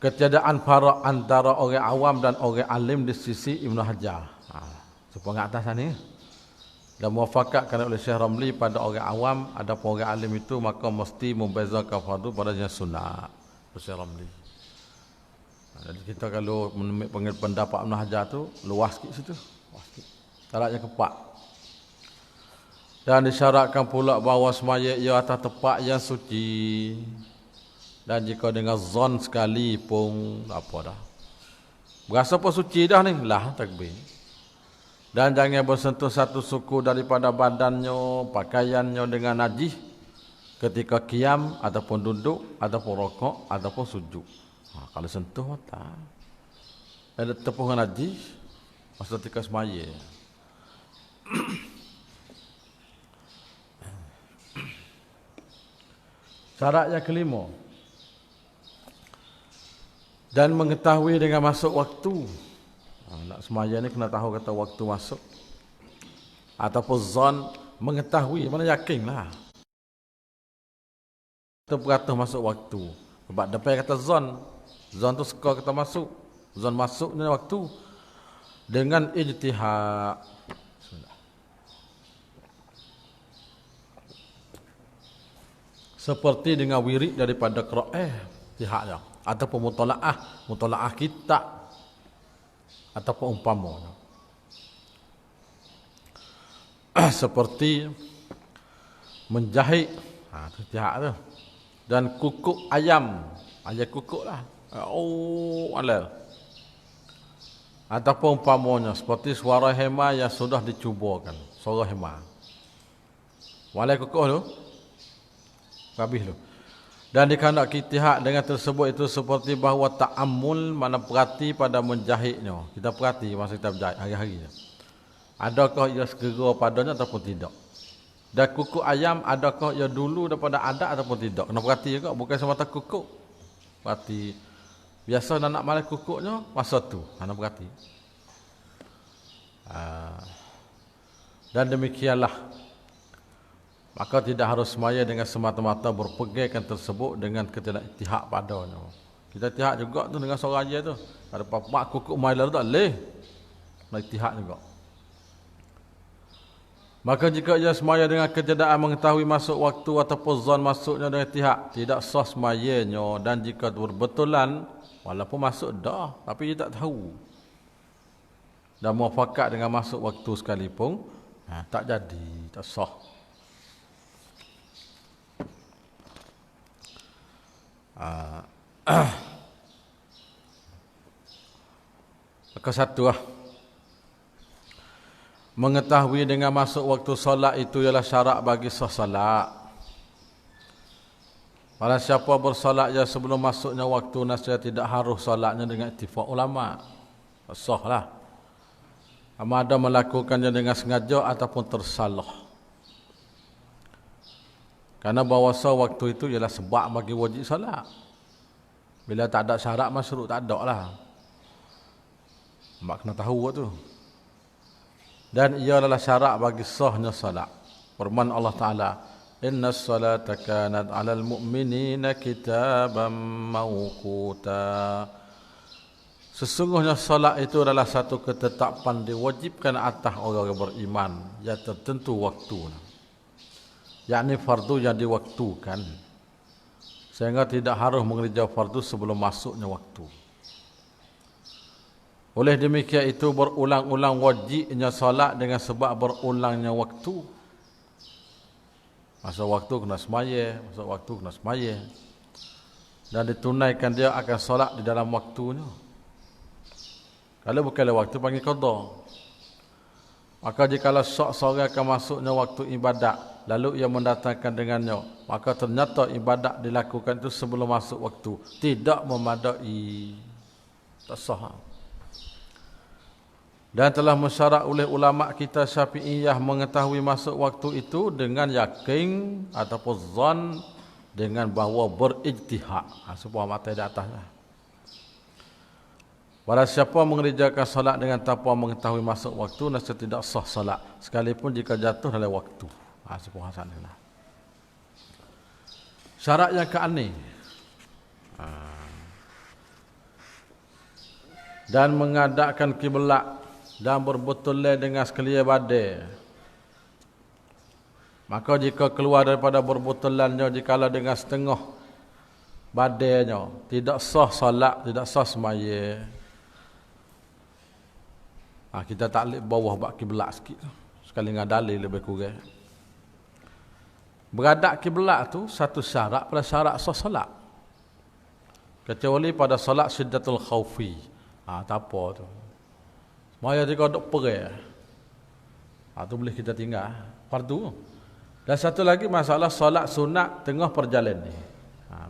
ketiadaan farak antara orang awam dan orang alim di sisi Ibn Hajar. Supaya atas ni. Dan muafakatkan oleh Syekh Ramli pada orang awam, adapun orang alim itu maka mesti membezakan fardu pada yang sunat. Syekh Ramli. Jadi kita kalau mengambil pendapat Ibn Hajar tu luas sikit situ. Luas sikit. Syaratnya keempat. Dan disyaratkan pula bahawa semaya ia atas tempat yang suci. Dan jika dengan zon sekali pun apa dah. Berasa pun suci dah ni, lah takbir. Dan jangan bersentuh satu suku daripada badannya, pakaiannya dengan najis ketika qiyam ataupun duduk ataupun rokok ataupun sujud. Kalau sentuh tak. Ada tepuhan najis masa ketika semaya. Syarat yang kelima, dan mengetahui dengan masuk waktu. Nak semaya ni kena tahu kata waktu masuk. Ataupun zon, mengetahui, mana yakin lah. Kita beratus masuk waktu. Sebab depan kata zon. Zon tu suka kita masuk. Zon masuk ni waktu. Dengan ijtihad. Seperti dengan wirid daripada Quran. Ijtihad dia. Ataupun mutalaah kitab. Ataupun umpama. Seperti menjahit. Itu ijtihad tu. dan kukuk ayam. Ayam kukuk lah. Oh, alal. Ataupun umpamanya seperti suara hema yang sudah dicubakan. Suara hema. Walai kukuk tu. Habis tu. Dan dikehendaki itihad dengan tersebut itu seperti bahawa ta'ammul mana perhati pada menjahitnya. Kita perhati masa kita berjahit hari-hari. Adakah ia segera padanya ataupun tidak. Dan kukuk ayam adakah ia dulu daripada adat ataupun tidak. Kena perhati juga bukan semata kukuk. Perhati. Biasa nak malas kukuknya masa tu. Kena perhati. Dan demikianlah. Maka tidak harus semaya dengan semata-mata berpegangkan tersebut dengan ketidak-ittihad padanya. Kita ittihad juga tu dengan seorang aja tu. Ada pak kukuk mai lalu tak leh. Nak ittihad juga. Maka jika ia semaya dengan ketiadaan mengetahui masuk waktu ataupun zon masuknya dengan ittihad, tidak sah semayanya. Dan jika berbetulan, walaupun masuk dah, tapi dia tak tahu. Dan muafakat dengan masuk waktu sekalipun, tak jadi, tak sah. Maka satu mengetahui dengan masuk waktu solat itu ialah syarat bagi sah solat. Barang siapa bersolat ya sebelum masuknya waktu nasihat tidak harus solatnya dengan ittifaq ulama. Sah lah. Sama ada melakukannya dengan sengaja ataupun tersalah. Karena bahawasa waktu itu ialah sebab bagi wajib salat. Bila tak ada syarat masyruk tak ada lah. Mak kena tahu tu. Dan ia adalah syarat bagi sahnya salat. Firman Allah Ta'ala, Inna salata kanat alal mu'minina kitaban mawquta. Sesungguhnya salat itu adalah satu ketetapan diwajibkan atas orang yang beriman. Yang tertentu waktu. Yakni fardu yang diwaktukan. Sehingga tidak harus mengerjakan fardu sebelum masuknya waktu. Oleh demikian itu berulang-ulang wajibnya solat dengan sebab berulangnya waktu. Masa waktu kena semaya, masa waktu kena semaya. Dan ditunaikan dia akan solat di dalam waktunya. Kalau bukanlah waktu panggil qada. Maka jikalau seorang akan masuknya waktu ibadat, lalu ia mendatangkan dengannya, maka ternyata ibadat dilakukan itu sebelum masuk waktu, tidak memadai, tak sah. Dan telah mensyarat oleh ulama kita Syafi'iyah mengetahui masuk waktu itu dengan yakin ataupun zon dengan bahawa berijtihad. Sebuah mata di atasnya. Barang siapa mengerjakan solat dengan tanpa mengetahui masuk waktu, nasihat tidak sah solat, sekalipun jika jatuh dalam waktu. Sebuah hasan inilah. Syarat yang keani. Dan mengadakan kiblat dan berbetulan dengan sekalian badai. Maka jika keluar daripada berbetulannya, jikalau dengan setengah badainya, tidak sah solat, tidak sah semaya. Kita tak boleh bawah bak kiblat sikit. Sekali dengan dalil lebih kurang. Beradab kiblat tu satu syarat pada syarat sah solat. Kecuali pada solat syiddatul khaufi. Tak apa tu. Maya jika duk perang. Tu boleh kita tinggal fardu. Dan satu lagi masalah solat sunat tengah perjalanan ni.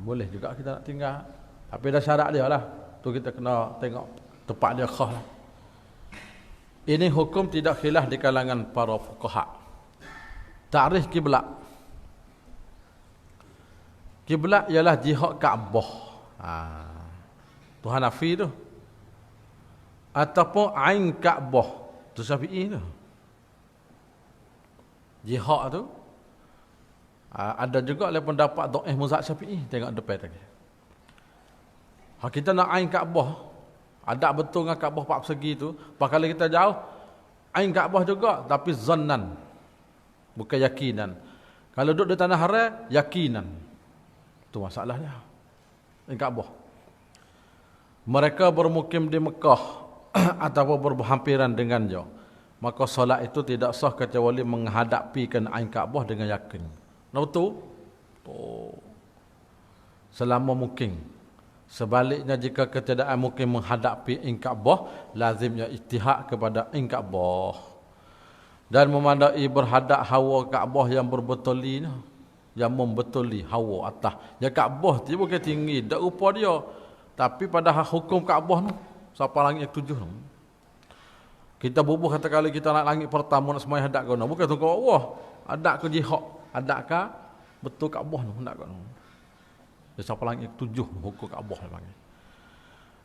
Boleh juga kita nak tinggal. Tapi dah syarat dia lah. Tu kita kena tengok tempat dia khas lah. Ini hukum tidak khilaf di kalangan para fuqaha. Ta'rif kiblat. Kiblat ialah jihad Kaabah. Tu Hanafi tu. Ataupun ain Kaabah. Tu Syafi'i tu. Jihad tu. Ada juga oleh pendapat dhaif mazhab Syafi'i. Tengok depan tadi. Kita nak ain Kaabah. Ada betul dengan Kaabah pak persegi tu. Kalau kita jauh, ain Kaabah juga tapi zannan. Bukan yakinan. Kalau duduk di tanah haram, yakinan. Itu masalahnya. Ain Kaabah. Mereka bermukim di Mekah ataupun berhampiran dengannya. Maka solat itu tidak sah kecuali menghadapikan ain Kaabah dengan yakin. Nah betul? selama mungkin. Sebaliknya jika ketiadaan mungkin menghadapi Kaabah, lazimnya ijtihad kepada Kaabah. Dan memandai berhadap hawa Kaabah yang berbetuli, yang membetuli hawa atas. Ya Kaabah dia bukan tinggi, dak rupa dia. Tapi pada hukum Kaabah tu, siapa langit yang tujuh tu. Kita bubuh kata kali kita nak langit pertama nak semai hadap kono, bukan tunggu Allah. Hadap ke jihad, hadap ke betul Kaabah tu hendak kono. Dia siapa langit tujuh hukum Kaabah panggil.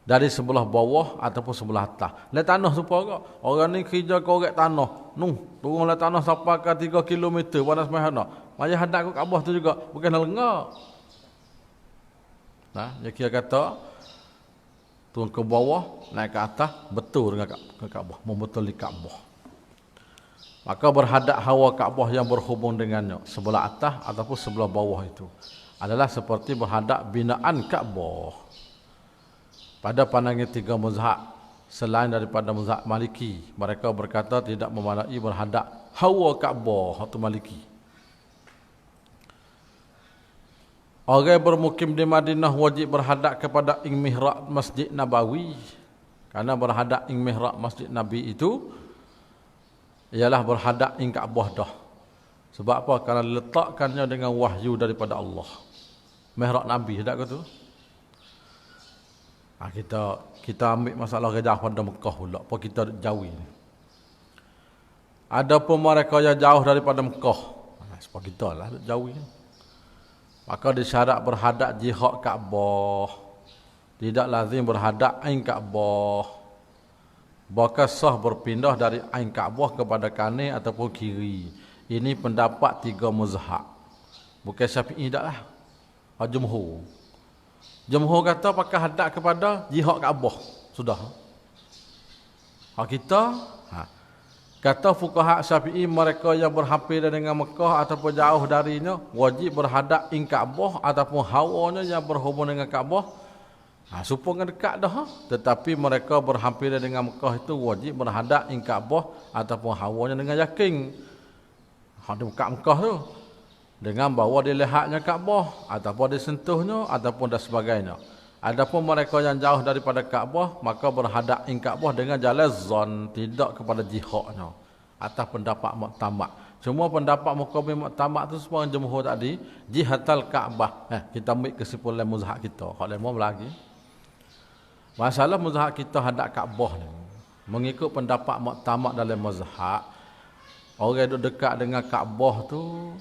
Dari sebelah bawah ataupun sebelah atas. Le tanah supaya orang ni kerja korek tanah. Turun le tanah sampai ke 3 km pada sembahyang. Maya hadap ke Kaabah tu juga bukan lengah. Nah, dia kira kata turun ke bawah, naik ke atas, betul dengan ke Kaabah, membetuli Kaabah. Maka berhadap hawa Kaabah yang berhubung dengannya, sebelah atas ataupun sebelah bawah itu adalah seperti berhadap binaan Kaabah. Pada pandangan 3 mazhab selain daripada mazhab Maliki, mereka berkata tidak memadai berhadap hawa Kaabah atau Maliki. Orang bermukim di Madinah wajib berhadap kepada mihrab Masjid Nabawi. Karena berhadap mihrab Masjid Nabi itu ialah berhadap Kaabah dah. Sebab apa? Kerana letakkannya dengan wahyu daripada Allah. Mihrab Nabi, tak ke tu? Kita ambil masalah gajah pada Mekah pula. Apa kita jauh ni? Ada pun mereka yang jauh daripada Mekah. Sebab kita lah jauh ni. Maka disyarat berhadap jihad Kaabah. Tidak lazim berhadap ain Kaabah. Bahkan sah berpindah dari ain Kaabah kepada kanan ataupun kiri. Ini pendapat 3 mazhab. Bukan Syafi'i dak lah. Jumhur. Jumhur kata pakai hadap kepada jihad Kaabah. Sudah. Kita kata fuqaha Syafi'i mereka yang berhampiran dengan Mekah ataupun jauh darinya wajib berhadap Kaabah ataupun hawanya yang berhubung dengan Kaabah. Supaya dekat dah. Tetapi mereka berhampiran dengan Mekah itu wajib berhadap Kaabah ataupun hawanya dengan yakin. Di dekat Mekah tu dengan bawa dilihatnya Kaabah ataupun disentuhnya ataupun dan sebagainya. Adapun mereka yang jauh daripada Kaabah maka berhadap Kaabah dengan jalan zon, tidak kepada jihadnya. Atas pendapat muktamad. Semua pendapat muqabil muktamad tu semua jumhur tadi jihatal Kaabah. Kita ambil kesimpulan mazhab kita. Hak lemah lagi. Masalah mazhab kita hadap Kaabah ni mengikut pendapat muktamad dalam mazhab. Orang duduk dekat dengan Kaabah tu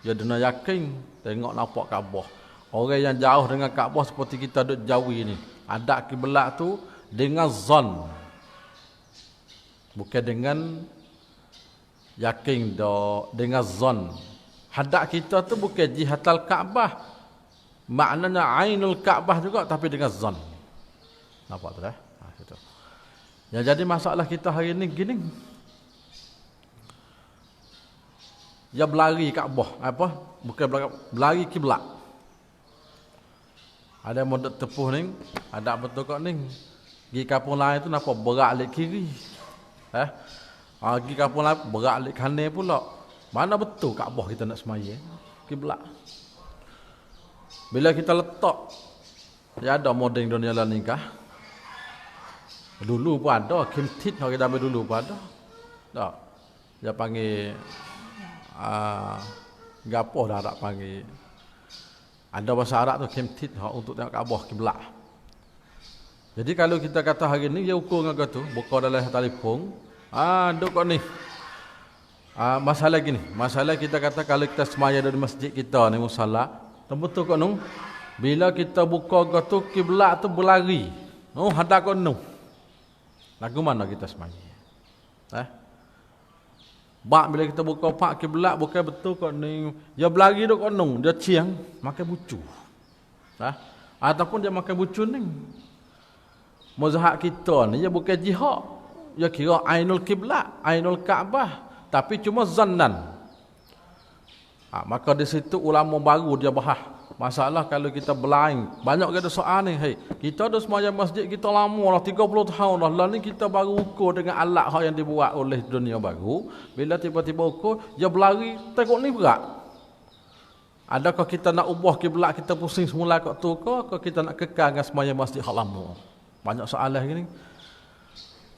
dia kena yakin tengok nampak Kaabah. Orang yang jauh dengan Kaabah seperti kita duduk jauh ni, hadap kiblat tu dengan zon. Bukan dengan yakin dah, dengan zon. Hadap kita tu bukan jihatal Kaabah. Maknanya ainul Kaabah juga tapi dengan zon. Nampak tu dah? Itu. Yang jadi masalah kita hari ni gini. Dia berlari Kaabah, apa? Bukan berlari kiblat. Ada yang model tepuh ni, ada betul kat ni. Pergi kampung lain tu nampak berak alik kiri. Pergi kampung lain berak alik kanan pula. Mana betul Kaabah kita nak semaya? Kiblat. Bila kita letak, dia ada model dunia lah nikah. Dulu pun ada, kimtit orang dah dulu pun ada. Tak. Dia panggil gapo dah tak panggil. Ada bahasa Arab tu kimtit untuk tengok Kaabah kiblat. Jadi kalau kita kata hari ni dia ukur dengan tu, buka dalam telefon, duk kat ni. Masalah gini, masalah kita kata kalau kita semaya di masjid kita ni musalla, betul kat nu. Bila kita buka kat tu kiblat tu berlari. Hadap kat nu. Lagu mana kita semaya? Bak bila kita buka pak kiblat bukan betul kat ni. Dia berlari duk kat nu, dia ciang makan bucu. Ataupun dia makan bucu ni. Mazhab kita ni dia bukan jihad. Dia kira ainul kiblat, ainul Kaabah, tapi cuma zannan. Maka di situ ulama baru dia bahas masalah kalau kita berlain. Banyak ada soal ni, kita ada sembahyang masjid kita lama lah 30 tahun dah. Lah ni kita baru ukur dengan alat yang dibuat oleh dunia baru. Bila tiba-tiba ukur, dia berlari, tengok ni berat. Adakah kita nak ubah kiblat kita pusing semula kat tu ke kita nak kekal dengan sembahyang masjid hak lama? Banyak soalan gini.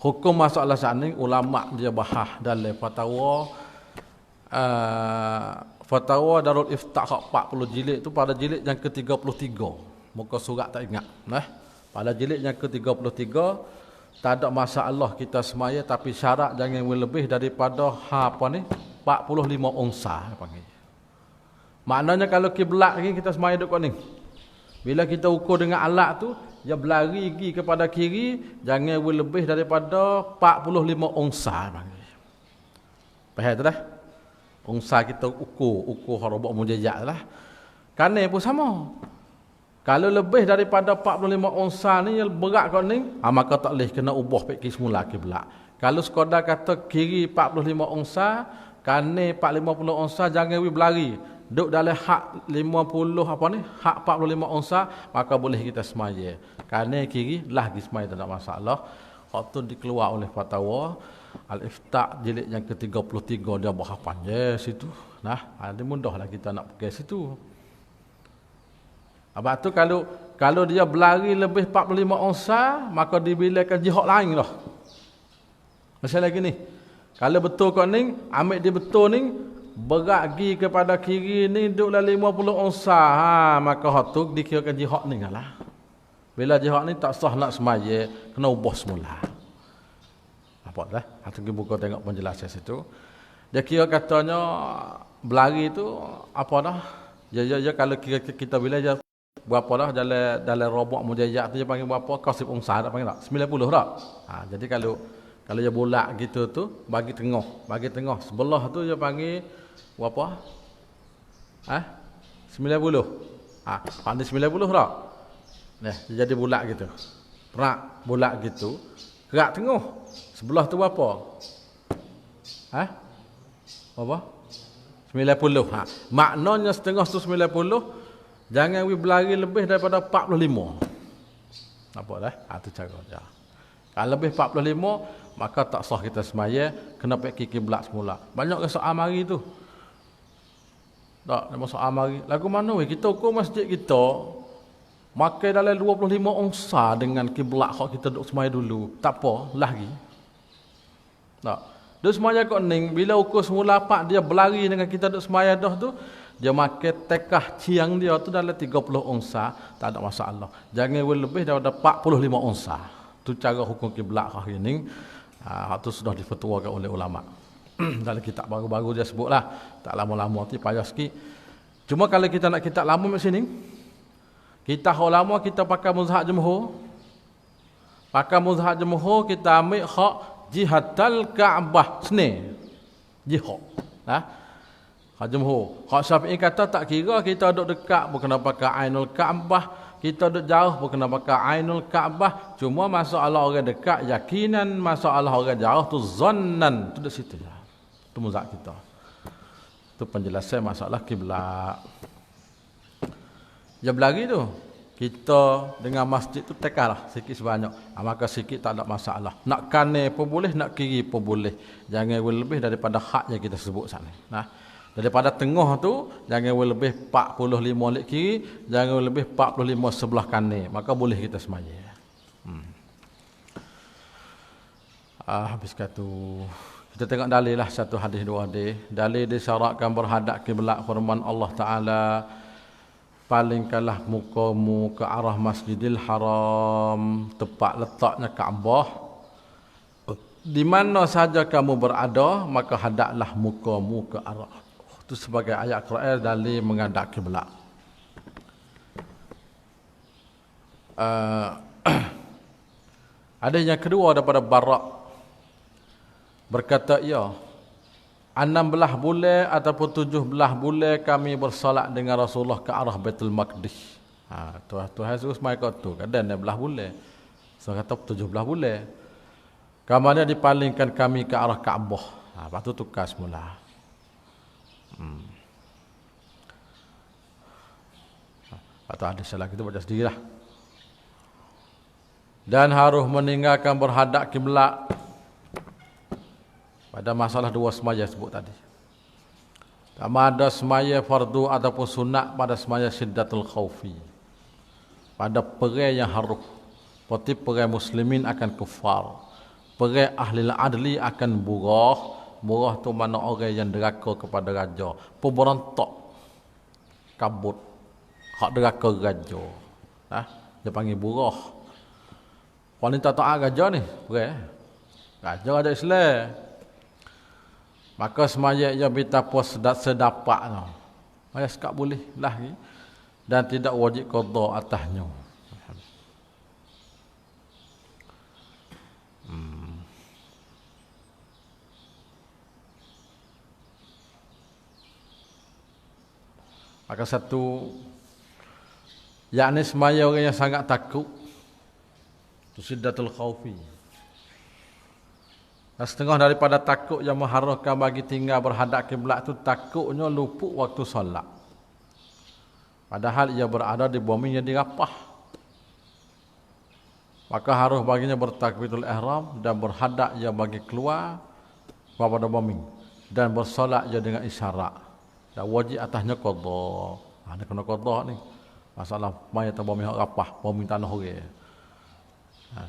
Hukum masalah sana ulama dia bahas dalam fatwa Darul Iftah 40 jilid tu pada jilid yang ke-33. Muka surat tak ingat. Pada jilid yang ke-33 tak ada masalah kita semaya tapi syarat jangan lebih daripada 45 ongsa panggil. Maknanya kalau kiblat ni kita semaya duk ni. Bila kita ukur dengan alat tu dia berlari pergi kepada kiri jangan lebih daripada 45 ongsa panggil. Faham tak dah? Ongsa kita ukur robot mujajat lah. Kanan pun sama. Kalau lebih daripada 45 ongsa ni yang berat kau ni, maka tak boleh kena ubah pergi semula kiblat. Kalau sekadar kata kiri 45 ongsa, kanan 50 ongsa jangan berlari. Duk dalam hak 50 hak 45 ongsa, maka boleh kita semaya. Kanan kiri lah pergi semaya tak ada masalah. Hak tu dikeluar oleh fatwa Al-Iftah jilid yang ke-33 dia bahas panjang situ. Ada mudahlah kita nak pergi situ. Sebab tu kalau dia berlari lebih 45 ongsa, maka dibilangkan jihad lain lah. Masalah gini. Kalau betul kau ni, ambil dia betul ni, berat pergi kepada kiri ni duduk dalam 50 ongsa. Maka hak tu dikirakan jihad ni lah. Bila jihad ni tak sah nak semaya, kena ubah semula. Apa dah? Hatu pergi buka tengok penjelasan situ. Dia kira katanya berlari tu apa dah? Ya kalau kira kita bila je berapa dah dalam robot mujajat tu dia panggil berapa? Kasih ongsa tak panggil tak? 90 tak? Jadi kalau dia bolak gitu tu bagi tengah sebelah tu dia panggil berapa? 90. Pandai 90 tak? Nah, dia jadi bolak gitu. Perak bolak gitu. Kerak tengah. Sebelah tu berapa? Berapa? 90. Maknanya setengah tu 90. Jangan berlari lebih daripada 45. Nampak dah? Itu cara dia. Kalau lebih 45, maka tak sah kita semaya, kena pergi kiblat semula. Banyak ke soal mari tu. Tak, nama soal mari. Lagu mana weh? Kita ukur masjid kita, makai dalam 25 ongsa dengan kiblat hak kita duduk semaya dulu. Tak apa, lagi. Tak. Dia semaya kat ning, bila ukur semula 4, dia berlari dengan kita duduk semaya dah tu, dia makai tekah ciang dia tu dalam 30 ongsa, tak ada masalah. Jangan lebih daripada 45 ongsa. Tu cara hukum kiblat hari ini. Itu sudah difatwakan oleh ulama. Dalam kitab baru-baru dia sebutlah. Tak lama-lama tu payah sikit. Cuma kalau kita nak kitab lama macam sini, kita hak lama kita pakai mazhab jumhur. Pakai mazhab jumhur kita ambil hak jihatal Kaabah sini. Jihad. Hak jumhur. Hak Syafi'i kata tak kira kita duduk dekat pun kena pakai Ainul Kaabah, kita duduk jauh pun kena pakai Ainul Kaabah. Cuma masalah orang dekat yakinan, masalah orang jauh tu zannan. Tu di situ je. Tu mazhab kita. Tu penjelasan masalah kiblat. Dia berlari tu. Kita dengan masjid tu tekarlah sikit sebanyak. Maka sikit tak ada masalah. Nak kanan pun boleh, nak kiri pun boleh. Jangan lebih daripada hak yang kita sebut sana. Daripada tengah tu jangan lebih 45 lek kiri, jangan lebih 45 sebelah kanan. Maka boleh kita semaya. Habis katu. Kita tengok dalil lah satu hadis dua hadis. Dalil disyaratkan berhadap kiblat firman Allah Taala, palingkanlah mukamu ke arah Masjidil Haram, tepat letaknya Kaabah. Di mana saja kamu berada, maka hadaplah mukamu ke arah. Itu sebagai ayat Quran dalil menghadap kiblat. Ada yang kedua daripada Barak berkata, ya, 16 bulan ataupun 17 bulan kami bersolat dengan Rasulullah ke arah Baitul Maqdis. Tuhan suruh mai kat tu, kadang 16 bulan. So kata 17 bulan. Kamarnya dipalingkan kami ke arah Kaabah. Lepas tu tukar semula. Atau ada salah kita baca sendirilah. Dan harus meninggalkan berhadap kiblat pada masalah dua semaya sebut tadi. Sama ada semaya fardu ataupun sunat pada semaya syiddatul khaufi. Pada perai yang haruh. Seperti perai muslimin akan kufar. Perai ahli adli akan burah. Burah tu mana orang yang deraka kepada raja. Pemberontak. Kabut. Hak deraka raja. Dia panggil burah. Wanita taat raja ni. Perai. Raja Islam. Maka semaya ia betapa sedapak tu. Maya sekak boleh lah. Dan tidak wajib qada atasnya. Maka satu, yakni semaya orang yang sangat takut, itu syiddatul khaufi. Dan setengah daripada takut yang mengharuskan bagi tinggal berhadap kiblat itu takutnya luput waktu solat. Padahal ia berada di bumi yang dirapah. Maka harus baginya bertakbiratul ihram dan berhadap ia bagi keluar kepada bumi dan bersolat ia dengan isyarat. Dan wajib atasnya qada. Ada kena qada ni. Masalah mai atau bumi hak rapah, bumi tanah orang.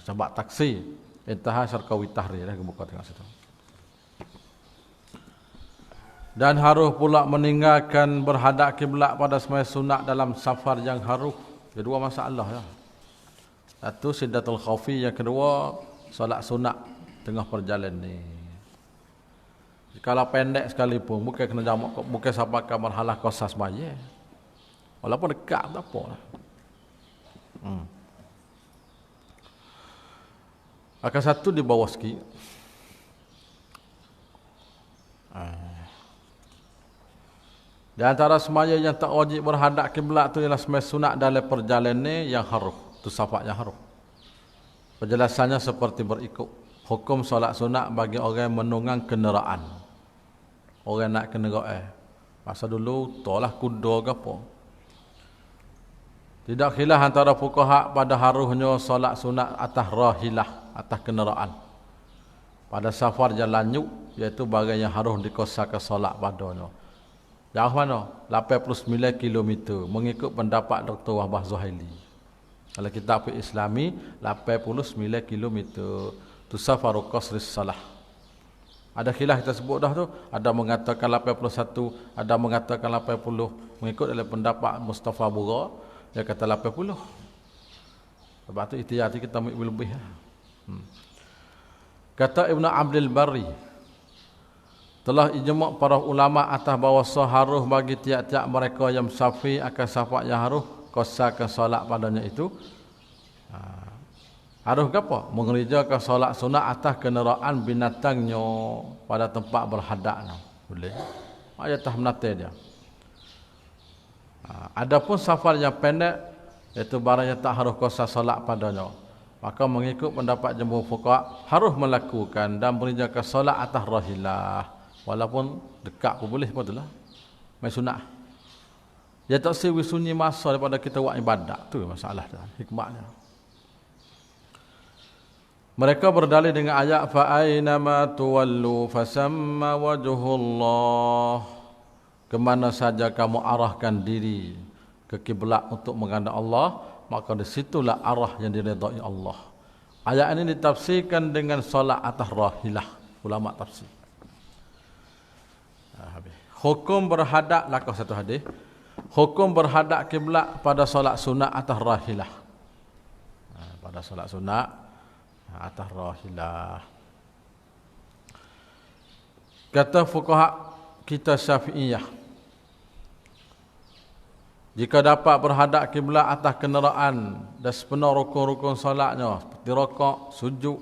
Sebab taksi intaha syarqawi tahrir dah buka tengok situ. Dan harus pula meninggalkan berhadap kiblat pada sembahyang sunat dalam safar yang haruh. Kedua masalah ya. Satu syiddatul khaufi, yang kedua solat sunat tengah perjalanan ni. Kalau pendek sekalipun bukan kena jamak, bukan sampai ke marhalah qasas sembahyang. Walaupun dekat tak apa lah. Akan satu di bawah sikit. Di antara semaya yang tak wajib berhadap kiblat tu ialah semaya sunat dalam perjalanan yang haruh. Tu safar yang haruh. Penjelasannya seperti berikut. Hukum solat sunat bagi orang yang menunggang kenderaan. Orang nak kenderaan. Masa dulu tolak kuda ke apa. Tidak khilaf antara fuqaha pada haruhnya solat sunat atas rahilah, atas kenderaan. Pada safar jalan nyuk, iaitu barang yang haruh dikosakan solat padanya. Jauh mana? 89 km mengikut pendapat Dr. Wahbah Zuhaili. Kalau kitab fiqh Islami 89 km tu safaru qasris salah. Ada khilaf kita sebut dah tu, ada mengatakan 81, ada mengatakan 80, mengikut dalam pendapat Mustafa Bura dia kata 80. Sebab tu ihtiyati kita ambil lebih. Kata Ibn Abdul Barri, telah ijma' para ulama atas bahawa harus bagi tiap-tiap mereka yang safi akan safar yang haruh kosakan solat padanya itu. Haruh ke apa? Mengerjakan solat sunat atas kenderaan binatangnya pada tempat berhadapnya. Boleh. Ayat tak menata dia. Adapun safar yang pendek, iaitu barang yang tak harus kosa solat padanya, maka mengikut pendapat jumhur fuqaha harus melakukan dan mengerjakan solat atas rahilah. Walaupun dekat pun boleh, betul lah. Mai sunat. Dia tak sewi sunyi masa daripada kita buat ibadat. Tu masalah dia, hikmahnya. Mereka berdalil dengan ayat fa aynama tuwallu fasamma wajhullah. Kemana saja kamu arahkan diri ke kiblat untuk menghadap Allah, maka di situlah arah yang diredai Allah. Ayat ini ditafsirkan dengan solat atas rahilah, ulama tafsir. Hukum berhadap, lakah satu hadis. Hukum berhadap kiblat pada solat sunat atas rahilah. Pada solat sunat atas rahilah. Kata fuqaha kita Syafi'iyah, jika dapat berhadap kiblat atas kenderaan dan sepenuh rukun-rukun solatnya, seperti rakaat, sujud,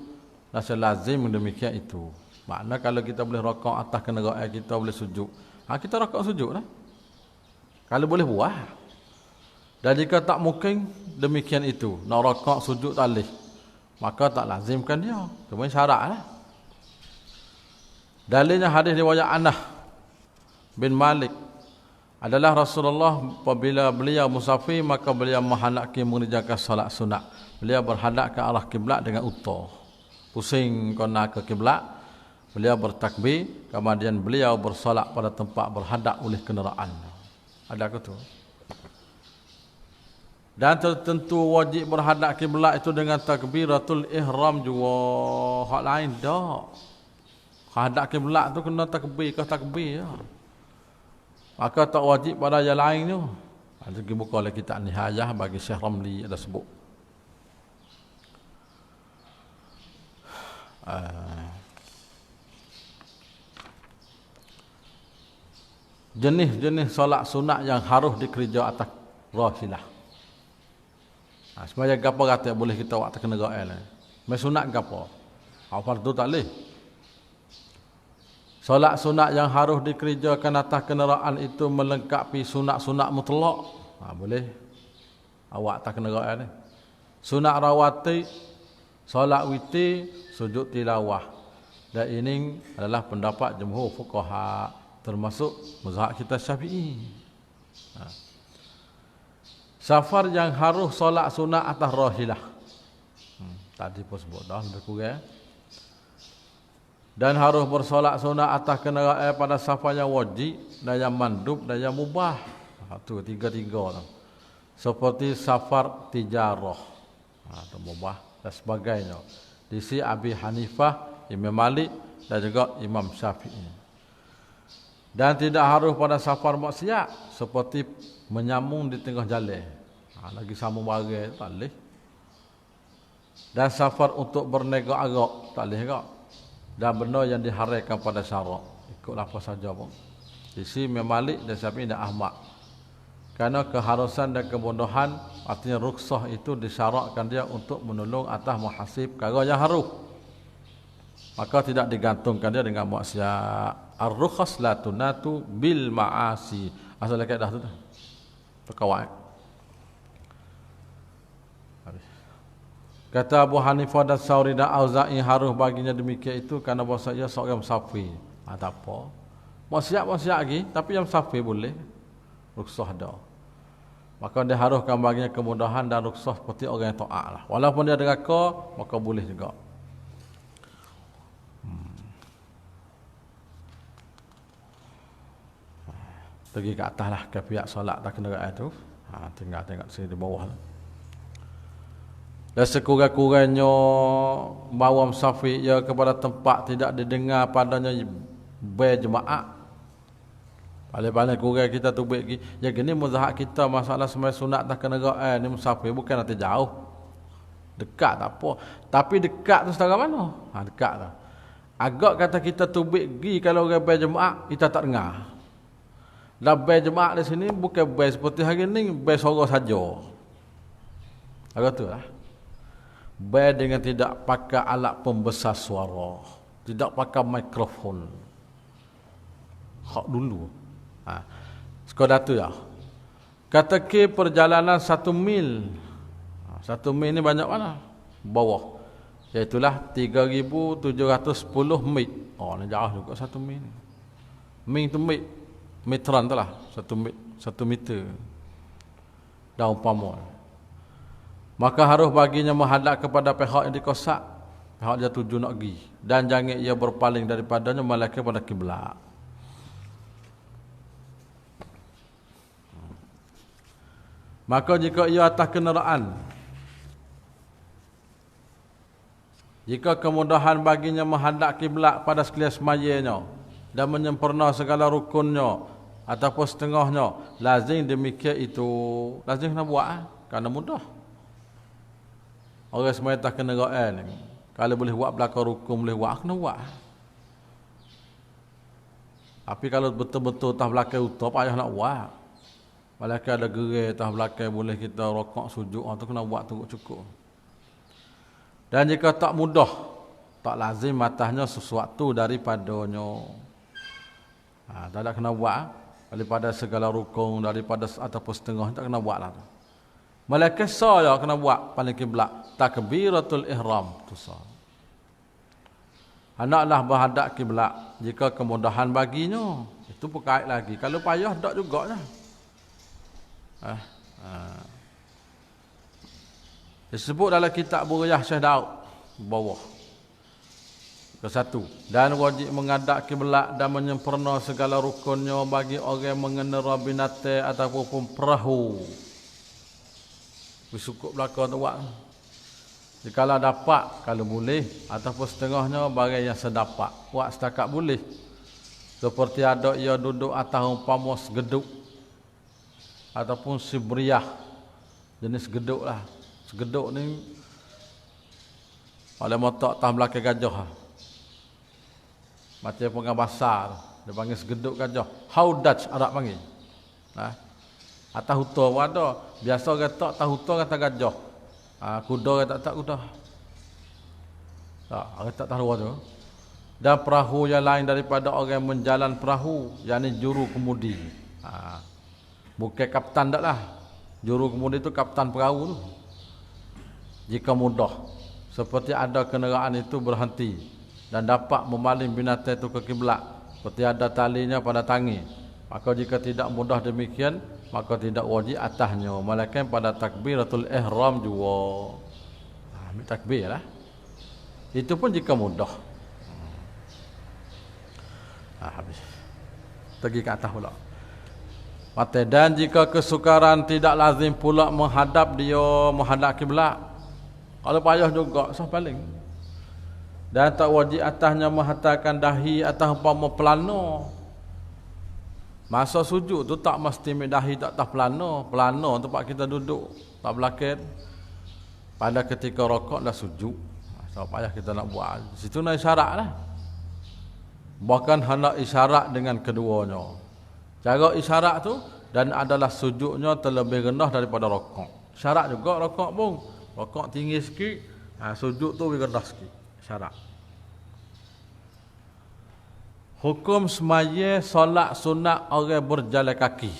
dan selazim demikian itu. Makna kalau kita boleh rakaat atas kenderaan, kita boleh sujud. Kita rakaat sujud lah. Kalau boleh buat. Dan jika tak mungkin demikian itu, nak rakaat sujud tak boleh, maka tak lazimkan dia. Cuma syarat lah. Dalilnya hadis riwayat Anas bin Malik adalah Rasulullah apabila beliau musafir, maka beliau menghendaki mengerjakan solat sunat. Beliau berhadap ke arah kiblat dengan utah. Pusing kena ke kiblat, Beliau bertakbir, kemudian beliau bersolat pada tempat berhadap oleh kenderaan. Ada ke tu? Dan tertentu wajib berhadap kiblat itu dengan takbiratul ihram juga. Hak lain dak. Hadap kiblat tu kena takbir ke takbir ya. Maka tak wajib pada yang lain tu. Ada pergi buka oleh kitab Nihayah bagi Syekh Ramli ada sebut. Jenis-jenis solat sunat yang harus dikerja atas rahilah. Sebenarnya gapo kata boleh kita buat kena gael. Mai sunat gapo? Fardu tak leh. Solat sunat yang harus dikerjakan atas kenderaan itu melengkapi sunat-sunat mutlak. Boleh. Awak tak kena gael ni. Sunat rawatib, solat witir, sujud tilawah. Dan ini adalah pendapat jumhur fuqaha, termasuk mazhab kita Syafi'i. Safar yang harus solat sunat atas rahilah. Tadi pun sebut dah lebih kurang. Dan harus bersolat sunat atas kenderaan pada safar yang wajib dan yang mandub dan yang mubah. Itu tiga-tiga tu. Seperti safar tijarah, atau mubah dan sebagainya. Di sisi Abi Hanifah, Imam Malik dan juga Imam Syafi'i. Dan tidak harus pada safar maksiat seperti menyambung di tengah jalan. Lagi sambung bagai tak boleh. Dan safar untuk bernegak arak tak boleh juga. Dan benda yang diharaikan pada syarak, ikutlah apa saja pun. Di sini Imam Malik dan Syafi'i dan Ahmad. Kerana keharusan dan kebodohan, artinya rukhsah itu disyaratkan dia untuk menolong atas muhasib perkara yang harus. Maka tidak digantungkan dia dengan maksiat. Ar-rukhas la tunatu bil ma'asi. Asal kaedah tu. Terkawal. Kata Abu Hanifah dan Sauri dan Auza'i harus baginya demikian itu kerana bahasa ia seorang musafir. Tak apa. Maksiat lagi, tapi yang musafir boleh. Rukhsah dah. Maka dia haruskan baginya kemudahan dan rukhsah seperti orang yang taat lah. Walaupun dia deraka, maka boleh juga. Pergi ke atas lah ke pihak solat tak kenderaan tu. Tinggal tengok sini di bawah lah. Dan sekurang-kurangnya bawa musafir ia kepada tempat tidak didengar padanya berjemaah. Paling-paling kurang kita tu baik lagi. Ya gini mazhab kita masalah semai sunat tak kenderaan ni musafir bukan nanti jauh. Dekat tak apa. Tapi dekat tu setara mana? Dekat tu. Agak kata kita tu baik lagi kalau orang berjemaah kita tak dengar. Dan berjemaah di sini bukan ber seperti hari ni bersuara saja. Agak tu lah. Ber dengan tidak pakai alat pembesar suara, tidak pakai mikrofon. Hak dulu. Sekadar tu ya. Kata ke perjalanan 1 mil. 1 mil ni banyak mana? Bawah. Iaitulah 3,710 mil. Ni jauh juga 1 mil. Mil tu mil. Meteran tu lah. 1 meter. Dah umpama. Maka harus baginya menghadap kepada pihak yang dikosak, pihak dia tuju nak pergi, dan jangan ia berpaling daripadanya melainkan pada kiblat. Maka jika ia atas kenderaan, jika kemudahan baginya menghadap kiblat pada sekalian semayanya dan menyempurna segala rukunnya ataupun setengahnya, lazim demikian itu. Lazim nak buat kerana mudah. Orang semua tak kena gael ni. Kalau boleh buat belakang rukun boleh buat, kena buat. Tapi kalau betul-betul tak belakang utop payah nak buat. Malaikat ada gerai tak belakang boleh kita rokok sujud, tu kena buat tu cukup. Dan jika tak mudah, tak lazim matahnya sesuatu daripadanya. Tak ada kena buat. Daripada segala rukun, daripada ataupun setengah, tak kena buat lah. Malaikat saya kena buat paling kiblat takbiratul ihram tu sah. Hendaklah berhadap kiblat jika kemudahan baginya. Itu berkait lagi. Kalau payah tak juga lah. Disebut dalam kitab Buriyah Syekh Daud bawah. Kesatu. Dan wajib menghadap kiblat dan menyempurna segala rukunnya bagi orang mengenera binatang ataupun perahu. Bersyukur belakang tu buat. Jikalau dapat, kalau boleh, ataupun setengahnya bagi yang sedapat. Buat setakat boleh. Seperti ada ia duduk atas umpama segeduk ataupun sibriah. Jenis geduk lah. Segeduk ni oleh motok tak belakang gajah. Macam pengang basar, dia panggil segeduk gajah. Haudaj Arab panggil. Nah, atas huta pun ada. Biasa kata atas huta kata gajah. Kuda kata tak kuda. Tak, kata tak luar tu. Dan perahu yang lain daripada orang menjalan perahu, yakni juru kemudi. Bukan kapten tak lah. Juru kemudi itu kapten perahu tu. Jika mudah, seperti ada kenderaan itu berhenti dan dapat memaling binatang itu ke kiblat, seperti ada talinya pada tangi, maka jika tidak mudah demikian, maka tidak wajib atasnya, melainkan pada takbiratul ihram juga. Ambil takbir lah. Itu pun jika mudah. Habis. Pergi ke atas pula. Dan jika kesukaran tidak lazim pula menghadap kiblat. Kalau payah juga, sah paling. Dan tak wajib atasnya menghantarkan dahi atas umpama pelana. Masa sujud tu tak mesti dahi tak atas pelana. Pelana tempat kita duduk, tak belakang. Pada ketika rokok dah sujud. So payah kita nak buat. Situ nak isyarat lah. Bahkan hendak isyarat dengan keduanya. Cara isyarat tu dan adalah sujudnya terlebih rendah daripada rokok. Syarat juga rokok pun. Rokok tinggi sikit, sujud tu lebih rendah sikit. Syarat. Hukum semaya solat sunat orang berjalan kaki.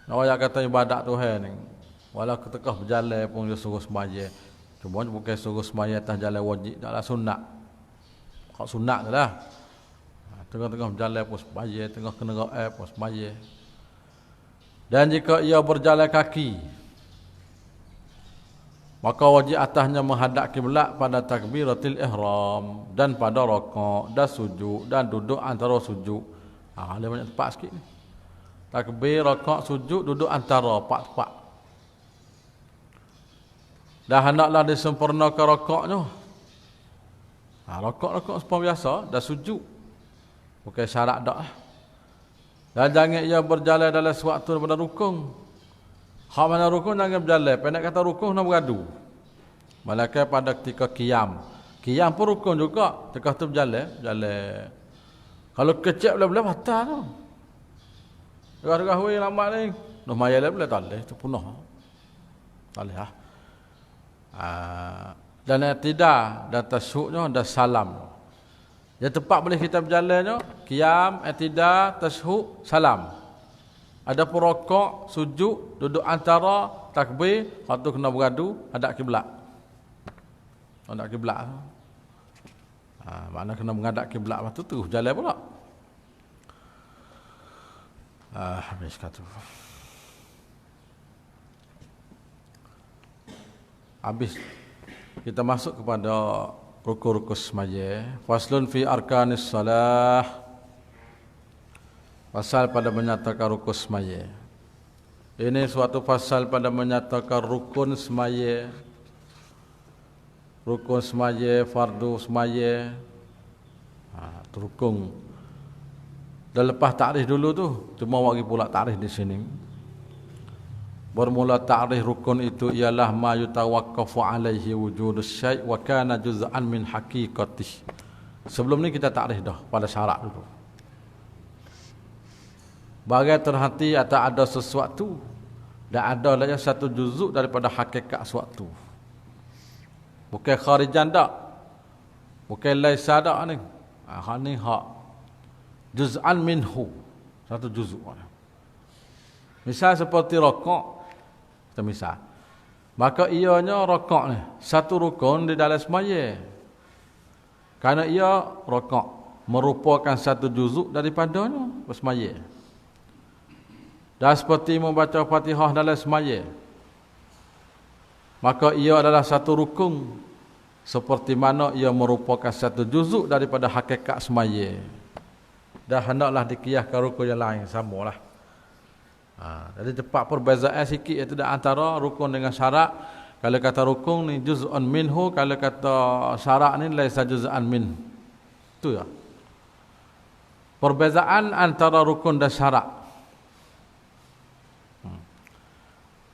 Orang kata ibadat Tuhan ni, walau ketika berjalan pun dia suruh semaya. Cuma bukan suruh semaya atas jalan wajib, taklah sunat. Kalau sunat tu lah. Tengah-tengah berjalan pun semaya, tengah kena pun semaya. Dan jika ia berjalan kaki, maka wajib atasnya menghadap kiblat pada takbiratul ihram dan pada rakaat dan sujud dan duduk antara sujud. Ada banyak tempat sikit ni. Takbir, rakaat, sujud, duduk antara tempat-tempat. Dah hendaklah disempurnakan rakaatnya. Rakaat seperti biasa, dah sujud. Bukan syarat dak lah. Dan jangan ia berjalan dalam sewaktu daripada rukun. Hak mana rukun jangan berjalan. Pendek kata rukun nak beradu. Malaikat pada ketika qiyam. Qiyam pun rukun juga. Ketika tu berjalan. Kalau kecil boleh batal tu. Tengah-tengah hui lambat ni. Noh maya boleh tak boleh. Itu punah. Tak boleh lah. Dan tidak. Dan tasyuknya dan salam. Yang tepat boleh kita berjalannya. Qiyam, tidak, tasyuk, salam. Ada pun rokok, sujud, duduk antara, takbir, waktu kena beradu, hadap kiblat. Hadap kiblat. Mana kena menghadap kiblat waktu tu, jalan pula. Habis kata. Habis. Kita masuk kepada rukun-rukun semaya. Faslun fi arkanis salah. Pasal pada menyatakan rukun semaya. Ini suatu pasal pada menyatakan rukun semaya. Rukun semaya, fardu semaya. Rukun. Dah lepas takrif dulu tu, cuma bagi pula takrif di sini. Bermula takrif rukun itu ialah ma yutawaqqafu alaihi wujudus syai' wa kana juz'an min haqiqatih. Sebelum ni kita takrif dah pada syarat dulu. Bagai terhati atau ada sesuatu dan ada lagi satu juzuk daripada hakikat sesuatu. Bukan kharijan dak. Bukan laisa dak ni. Hak ni hak juz'an minhu. Satu juzuk. Misal seperti rokok. Kita misal. Maka ianya rokok ni satu rukun di dalam semaya. Kerana ia rokok merupakan satu juzuk daripadanya semaya. Dan seperti membaca Fatihah dalam semaya. Maka ia adalah satu rukun seperti mana ia merupakan satu juzuk daripada hakikat semaya. Dah hendaklah dikiyahkan rukun yang lain, samalah. Jadi cepat perbezaan sikit iaitu di antara rukun dengan syarat. Kalau kata rukun ni juz'un minhu, kalau kata syarat ni laisa juz'an min. Itu ya. Perbezaan antara rukun dan syarat.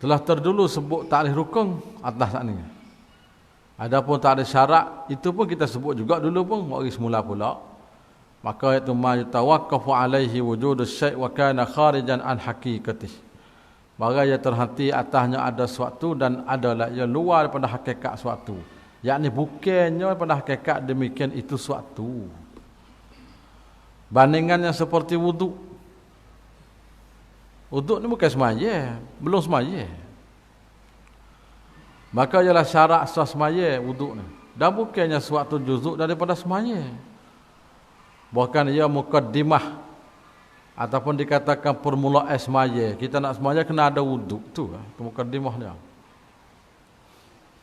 Telah terdulu sebut takrif rukun atas saat ni. Adapun takrif syarat itu pun kita sebut juga dulu pun mari semula pula. Maka itu ma yatawaqqafu alaihi wujudus syai' wa kana kharijan an haqiqatih. Bagai yang terhenti atasnya ada sesuatu dan adalah ia luar daripada hakikat sesuatu. Yakni bukannya daripada hakikat demikian itu sesuatu. Bandingannya seperti wuduk. Wuduk ni bukan semaya, belum semaya. Maka ialah syarat sah semaya wuduk ni. Dan bukannya sesuatu juzuk daripada semaya. Bahkan ia mukaddimah ataupun dikatakan permulaan semaya. Kita nak semaya kena ada wuduk tu, mukaddimah dia.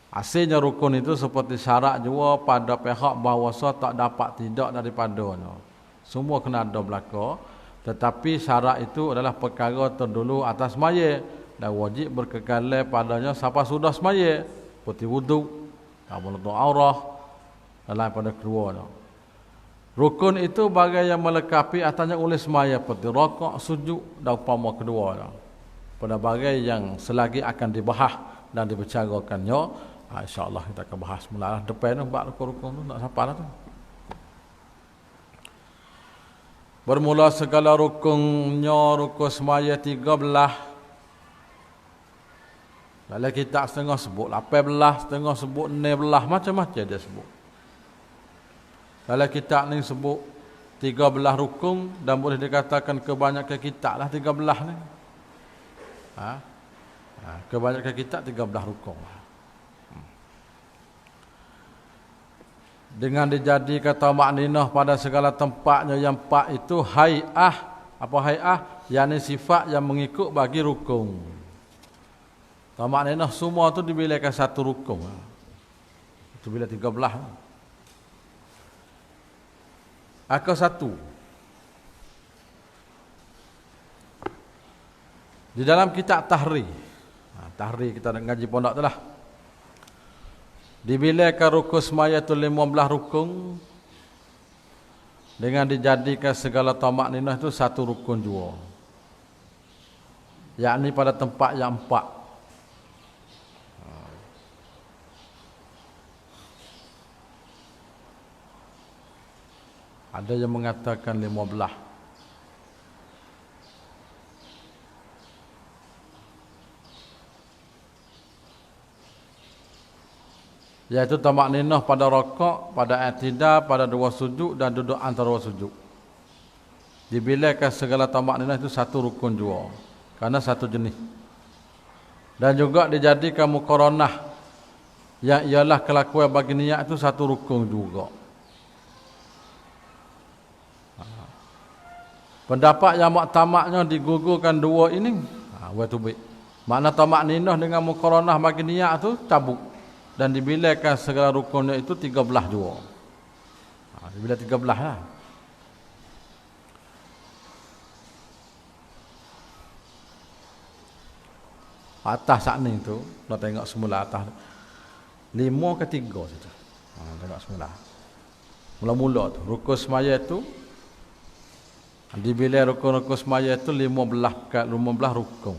Asalnya rukun itu seperti syarat juga pada pihak bahawasa tak dapat tidak daripadanya. Semua kena ada belaka, tetapi syarat itu adalah perkara terdulu atas semaya dan wajib berkekalan padanya sampai sudah semaya, seperti wuduk, menutup aurah dalam pada keduanya. Rukun itu bagai yang melengkapi atasnya oleh semaya seperti rakaat, sujud dan umpama kedua. Pada bagai yang selagi akan dibahas dan dibicarakannya, insya-Allah kita akan bahas mula depan bab rukun tu nak sampai lah tu. Bermula segala rukunnya rukun semaya 13. Dalam kitab setengah sebut 18, setengah sebut 16, macam-macam dia sebut. Dalam kitab ni sebut 13 rukun dan boleh dikatakan kebanyakan kitab lah 13 ni. Kebanyakan kitab 13 rukun. Dengan dijadikan tamakninah pada segala tempatnya yang empat itu hai'ah. Apa hai'ah? Yakni sifat yang mengikut bagi rukun. Tamakninah semua tu dibilangkan satu rukun. Itu bila 13. Akal satu. Di dalam kitab Tahri. Tahri kita nak ngaji pondok tu lah. Dibilangkan rukun semaya itu 15 rukun. Dengan dijadikan segala tamakninah itu satu rukun jua. Yakni pada tempat yang 4. Ada yang mengatakan 15. Iaitu tamakninah pada rakaat, pada i'tidal, pada dua sujud dan duduk antara dua sujud. Dibilangkan segala tamakninah itu satu rukun jua. Karena satu jenis. Dan juga dijadikan muqaranah yang ialah kelakuan bagi niat itu satu rukun juga. Pendapat yang muktamadnya digugurkan dua ini, watu baik. Makna tamakninah dengan muqaranah bagi niat tu cabut dan dibilangkan segala rukunnya itu 13 jua. Dibilang 13 lah. Atas saat ni tu, nak tengok semula atas 5 ke 3 saja. Tengok semula. Mula-mula tu rukun semaya tu dibilang rukun-rukun semaya itu 15 rukun.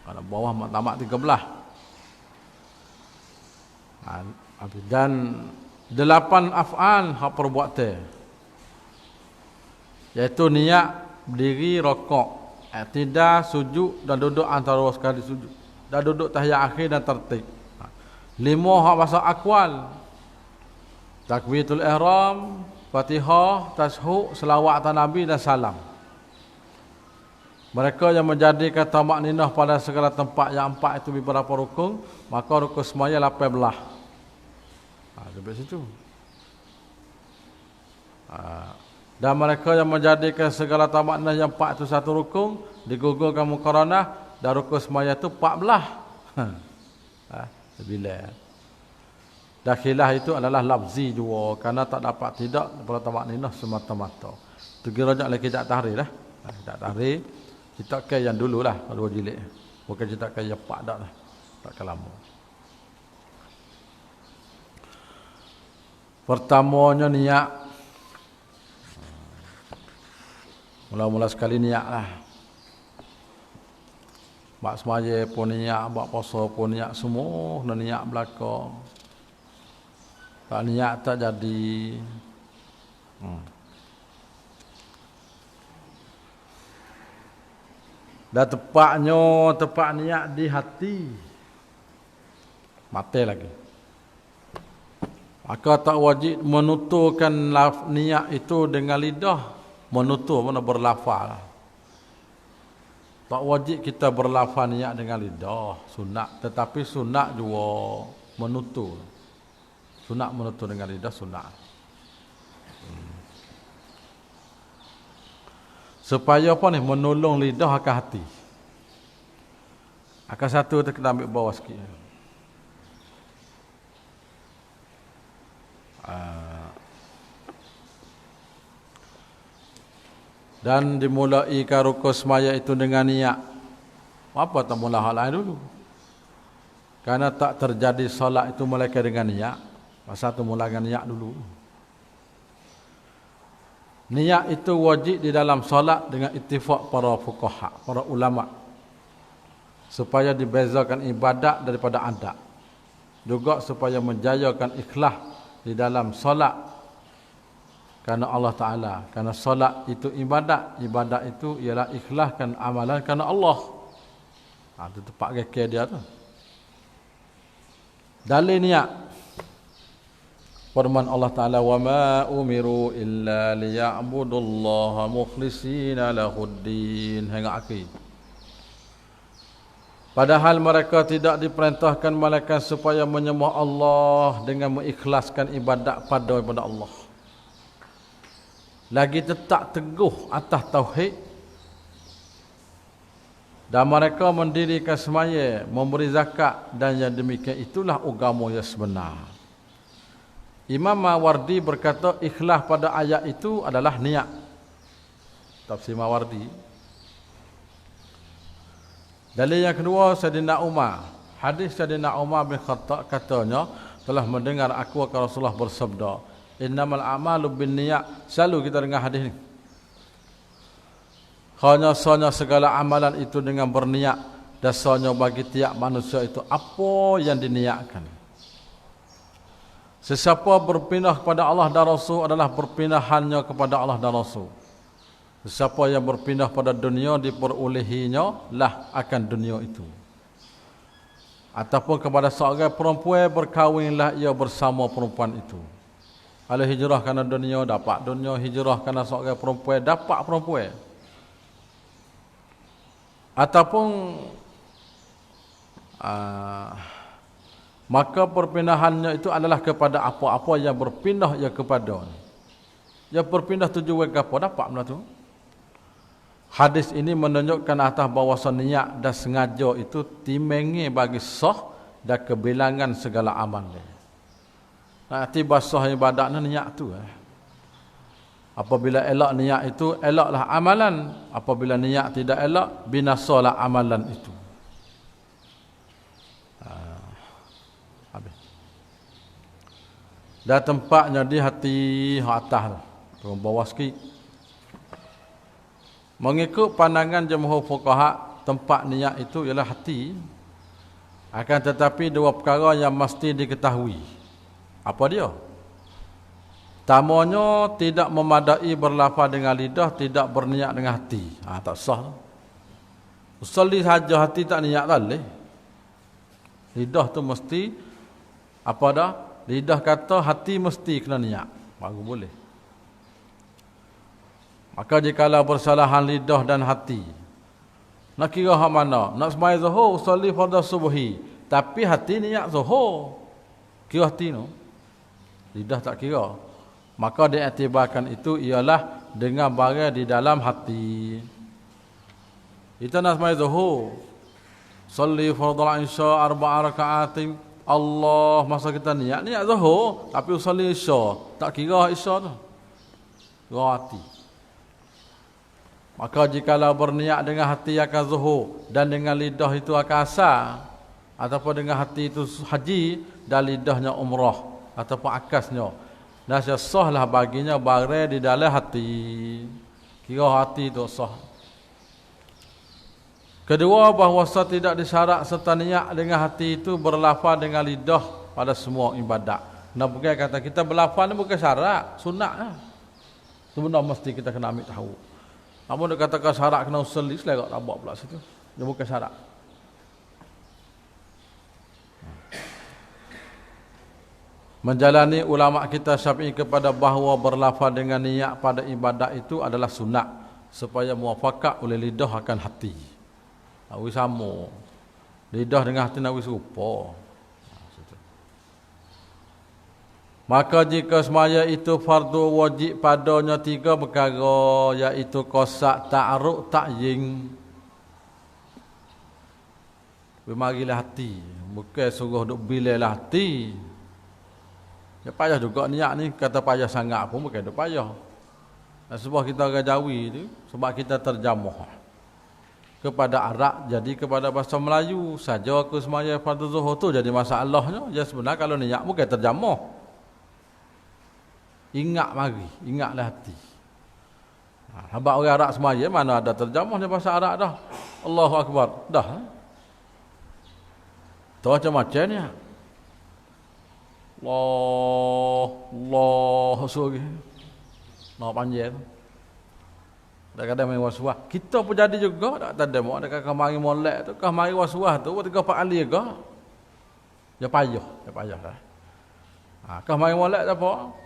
Kalau bawah tamat 13. Dan 8 af'al hak perbuatan. Iaitu niat, berdiri, rakaat, i'tidal, sujud dan duduk antara dua sekali sujud. Dan duduk tahiyat akhir dan tertib. 5 hak bahasa aqwal. Takbiratul ihram, Fatihah, tashahud, selawat atas Nabi dan salam. Mereka yang menjadikan tamakninah pada segala tempat yang 4 itu beberapa rukun, maka rukun semaya 18. Sampai situ. Dan mereka yang menjadikan segala tamakninah yang 4 itu satu rukun, digugurkan muqaranah dan rukun semaya itu 14. Bila. Dakhilah itu adalah lafzi jua, kerana tak dapat tidak daripada tamakninah semata-mata. Tu kira lagi tak tahrir lah. Tak tahrir kita ke yang dululah dua jilid. Bukan kita ke yang 4 dak lah. Tak lama. Pertamanya niat. Mula-mula sekali niat lah. Bak semaya pun niat, bak puasa pun niat, semua kena niat belaka. Tak niat tak jadi. Dan tepat niat di hati. Mati lagi. Maka tak wajib menuturkan niat itu dengan lidah. Menutur mana berlafaz. Tak wajib kita berlafaz niat dengan lidah. Sunat. Tetapi sunat juga menutur. Sunat menutur dengan lidah sunat. Supaya apa ni? Menolong lidah akan hati. Akan satu tu kita ambil bawah sikit. Dan dimulai rukuk semaya itu dengan niat. Apa tak mula hal lain dulu? Karena tak terjadi solat itu melainkan dengan niat. Masa tu mula dengan niat dulu. Niat itu wajib di dalam solat dengan ittifaq para fuqaha, para ulama. Supaya dibezakan ibadat daripada adat. Juga supaya menjayakan ikhlas di dalam solat. Karena Allah Ta'ala. Karena solat itu ibadat. Ibadat itu ialah ikhlaskan amalan karena Allah. Itu tepat kekeh dia tu. Dalil niat. Firman Allah Ta'ala, وَمَا أُمِرُوا إِلَّا لِيَعْبُدُوا اللَّهَ مُخْلِصِينَ لَهُ الدِّينَ. Hingga akhir. Padahal mereka tidak diperintahkan malaikat supaya menyembah Allah dengan mengikhlaskan ibadat kepada Allah. Lagi tetap teguh atas tauhid. Dan mereka mendirikan semaya, memberi zakat, dan yang demikian itulah agama yang sebenar. Imam Mawardi berkata ikhlas pada ayat itu adalah niat. Tafsir Mawardi. Dalil yang kedua, Sayyidina Umar. Hadis Sayyidina Umar bin Khattab katanya telah mendengar aku akan Rasulullah bersabda, innamal a'malu bin niat. Selalu kita dengar hadis ni. Hanya segala amalan itu dengan berniat. Dasarnya bagi tiap manusia itu apa yang diniatkan. Sesiapa berpindah kepada Allah dan Rasul adalah berpindahannya kepada Allah dan Rasul. Sesiapa yang berpindah pada dunia diperolehinya lah akan dunia itu. Ataupun kepada seorang perempuan berkahwinlah ia bersama perempuan itu. Kalau hijrah kerana dunia dapat dunia, hijrah kerana seorang perempuan dapat perempuan. Ataupun maka perpindahannya itu adalah kepada apa-apa yang berpindah ia kepada. Yang berpindah tujuan ke apa? Dapat benda tu. Hadis ini menunjukkan atas bahawa niat dan sengaja itu timengi bagi sah dan kebilangan segala amal dia. Tiba sah ibadat ni niat tu. Apabila elak niat itu, elaklah amalan. Apabila niat tidak elak, binasalah amalan itu. Dan tempatnya di hati atas tu, bawah sikit. Mengikut pandangan jumhur fuqaha, tempat niat itu ialah hati. Akan tetapi dua perkara yang mesti diketahui. Apa dia? Tamanya tidak memadai berlafaz dengan lidah, tidak berniat dengan hati. Tak sah. Usalli saja hati tak niat boleh. Lidah tu mesti apa dah? Lidah kata, hati mesti kena niat. Baru boleh. Maka jikalau bersalahan lidah dan hati, nak kira hak mana? Nak sembahyang zuhur, usolli fardhu subuhi. Tapi hati niat zuhur. Kira hati tu. Lidah tak kira. Maka diiktibarkan itu ialah dengan barang di dalam hati. Kita nak sembahyang zuhur, usolli fardhu isya 4 rakaatin. Allah masa kita niat Zuhur tapi usolli Isya, tak kira Isya tu. Kira hati. Maka jikalau berniat dengan hati akan Zuhur dan dengan lidah itu akan Asar, ataupun dengan hati itu haji dan lidahnya umrah ataupun akasnya, nasihat sahlah baginya barang di dalam hati. Kira hati itu sah. Kedua, bahawa tidak disyarat serta niat dengan hati itu berlafaz dengan lidah pada semua ibadat. Nah, bukan kata kita berlafaz ni bukan syarat, sunat lah. Itu benda mesti kita kena ambil tahu. Namun dia katakan syarat kena usul selera tak buat pula situ. Dia bukan syarat. Menjalani ulama kita Syafi'i kepada bahawa berlafaz dengan niat pada ibadat itu adalah sunat supaya muafakat oleh lidah akan hati. Awi sama. Lidah dengan hati nak serupa. Maka jika semaya itu fardu wajib padanya 3 perkara, iaitu qasak, ta'aruk, ta'yin. Bemarilah hati, bukan suruh duk bilailah hati. Ya payah juga niat ni, kata payah sangat pun bukan duk payah. Dan sebab kita orang Jawi tu, sebab kita terjemah kepada Arab jadi kepada bahasa Melayu saja aku semaya fardu zuhur tu jadi masalahnya. Ya sebenarnya kalau niat bukan terjemah. Ingat mari, ingatlah hati. Sebab orang Arab semaya mana ada terjemahnya bahasa Arab dah. Allahu Akbar. Dah. Tu macam-macam ni. Allah sorry. Nak panjang. Kadang-kadang main waswah. Kita pun jadi juga tak ada mak dekat mari molek tu, kah mari waswah tu 3-4 kali juga. Ya payah dah. Kah mari molek tak apa?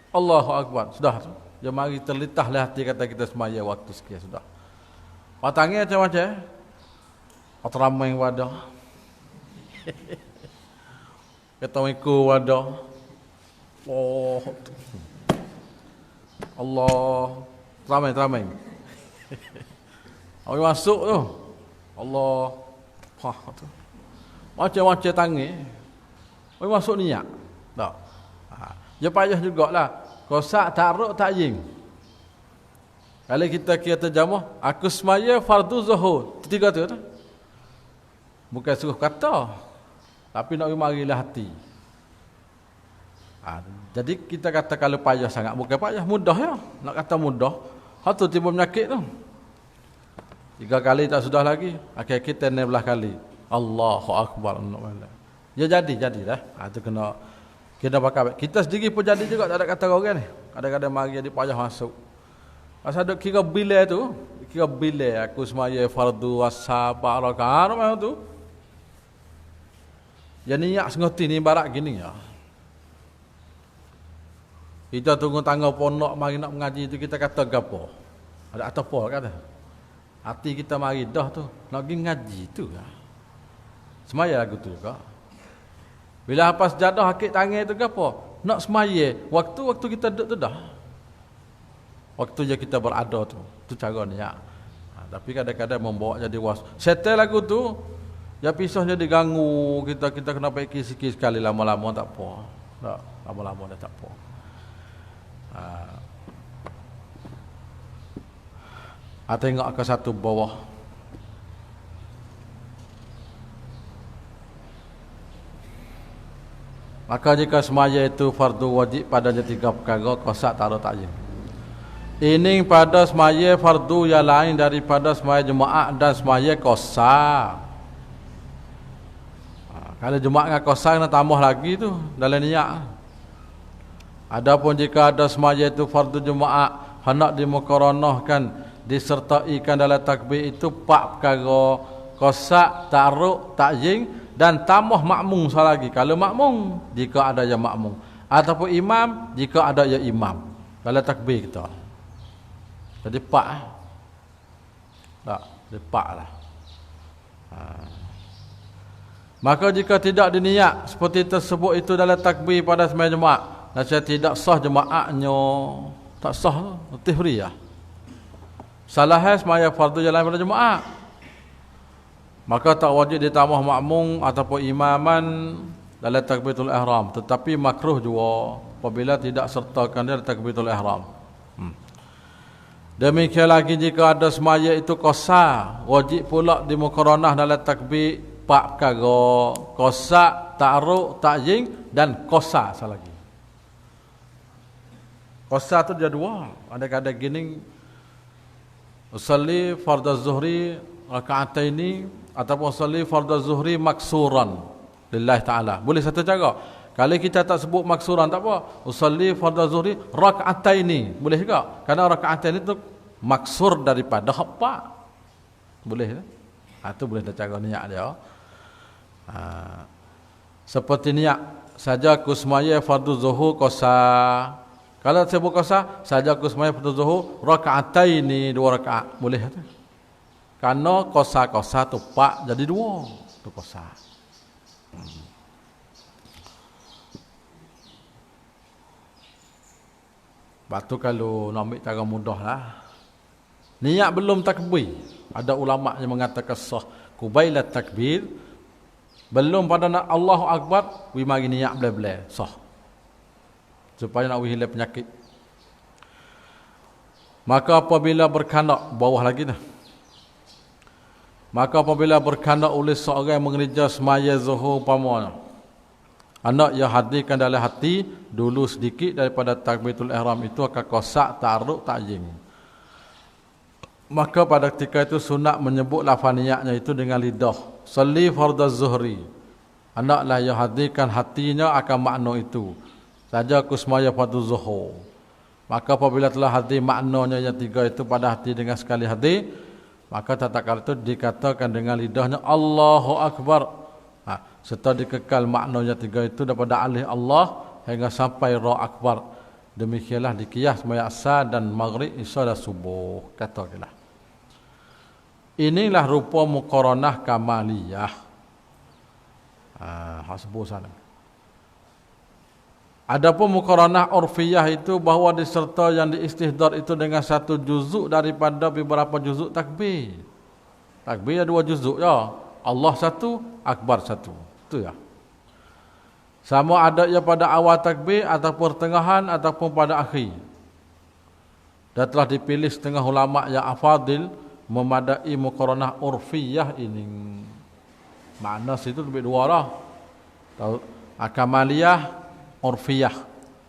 Allahu Akbar. Sudah tu. Ya mari terlitahlah hati kata kita semaya waktu sekian sudah. Patangnya macam-macam. Atramai wadah. Kata mengko wadah. Allah. Teramai. Awak masuk tu. Allah. Tu. Macam-macam tangi. Awak masuk niat. Tak. Dia payah jugalah. Qasak, ta'aruk, ta'yin. Kalau kita kira terjemah, aku semaya fardu zuhur. 3 tu. Bukan suruh kata. Tapi nak marilah hati. Jadi kita kata kalau payah sangat, bukan payah, mudah ya. Nak kata mudah. Hal tu timbul penyakit tu. 3 kali tak sudah lagi. Akhir kita 16 kali. Allahu Akbar. Ya jadilah. Itu kena pakai. Kita sendiri pun jadi juga. Tak ada kata orang ni. Kadang-kadang mari jadi payah masuk. Asal duk kira bila tu. Kira bila aku semaya fardu wasapa rakaat macam tu. Ya niat sengerti ni barak gini ya. Kita tunggu tangga pondok mari nak mengaji tu kita kata gapo. Ada atau apa kata. Hati kita mari dah tu nak pergi ngaji tu ya. Semaya lagu tu juga. Bila hafaz jadah hakik tangan tu gapo? Nak semaya waktu kita duduk tu dah. Waktu je kita berada tu. Tu cara ni ya. Tapi kadang-kadang membawa jadi was. Settle lagu tu ya pisahnya diganggu kita kena pergi sikit sekali lama-lama tak apa. Tak, lama-lama dah tak apa. Tengok ke satu bawah. Maka jika semaya itu fardu wajib padanya 3 perkara, qasak, ta'aruk, ta'yin. Ini pada semaya fardu yang lain daripada semaya jemaah dan semaya qasak. Kalau jemaah dengan qasak nak tambah lagi tu dalam niat. Adapun jika ada semaya itu fardu jemaah hendak dimuqaranahkan disertaikan dalam takbir itu 4 perkara, qasak, ta'aruk, ta'yin dan tambah makmum sekali lagi. Kalau makmum jika ada yang makmum ataupun imam jika ada yang imam. Kalau takbir kita. Jadi 4 tak, dia 4 lah. Maka jika tidak diniat seperti tersebut itu dalam takbir pada sembahyang jemaah, nasihat tidak sah jemaahnya. Tak sah, tihriah. Salah sembahyang fardu jalan pada jemaah. Maka tak wajib ditambah makmum ataupun imaman dalam takbiratul ihram, tetapi makruh juga apabila tidak sertakan dia dalam takbiratul ihram. Demikian lagi jika ada semaya itu qasar, wajib pula dimuqaranah dalam takbir 4 perkara: qasar, ta'aruk, ta'jing dan qasar sekali lagi. Qasar tu dia dua. Ada gini, usalli fardhu zuhri raka'ataini ataupun usalli fardhu zuhri maksuran lillahi ta'ala. Boleh satu cara. Kalau kita tak sebut maksuran tak apa. Usalli fardhu zuhri raka'ataini. Boleh juga. Karena raka'ataini itu maksur daripada apa. Boleh. Itu boleh cara niat dia. Seperti niat saja kusmaya fardhu zuhur qasar. Kalau sebut qasar saja kusmaya fardhu zuhur raka'ataini, 2 rakaat. Boleh tu. Karena qasar tu 4 jadi 2. Tu qasar. Batu kalau nak ambil cara mudah lah. Niat belum takbir. Ada ulama yang mengatakan sah. Qubailat takbir. Belum pada nak Allahu Akbar, we mari niat bela-bela. Sah. Supaya nak hilang penyakit. Maka apabila berkandak, bawah lagi dah. Maka apabila berkandak oleh seorang yang mengerja semaya zuhur umpamanya, anak yang hadirkan dalam hati dulu sedikit daripada takbiratul ihram itu akan qasar, ta'aruk, ta'jing. Maka pada ketika itu sunat menyebut lafaz niatnya itu dengan lidah. Salli fardhu zuhri. Anaklah yang hadirkan hatinya akan makna itu. Saja aku semaya fardhu zuhur. Maka apabila telah hadir maknanya yang 3 itu pada hati dengan sekali hadir, maka tatkala itu dikatakan dengan lidahnya Allahu Akbar. Serta dikekal maknanya 3 itu daripada alih Allah hingga sampai ra akbar. Demikianlah dikiyas semaya asar dan maghrib, isya dan subuh. Katakanlah. Inilah rupa muqaranah kamaliyah. Hasbuh sana. Adapun muqaranah urfiyah itu bahawa diserta yang diistihdar itu dengan satu juzuk daripada beberapa juzuk takbir. Takbir ada 2 juzuk ya. Allah satu, akbar satu. Itu ya. Sama ada ia pada awal takbir atau pertengahan ataupun pada akhir. Dan telah dipilih setengah ulama yang afadil memadai muqaranah urfiyah ini. Makna situ lebih 2 lah. Kamaliyah, urfiyah.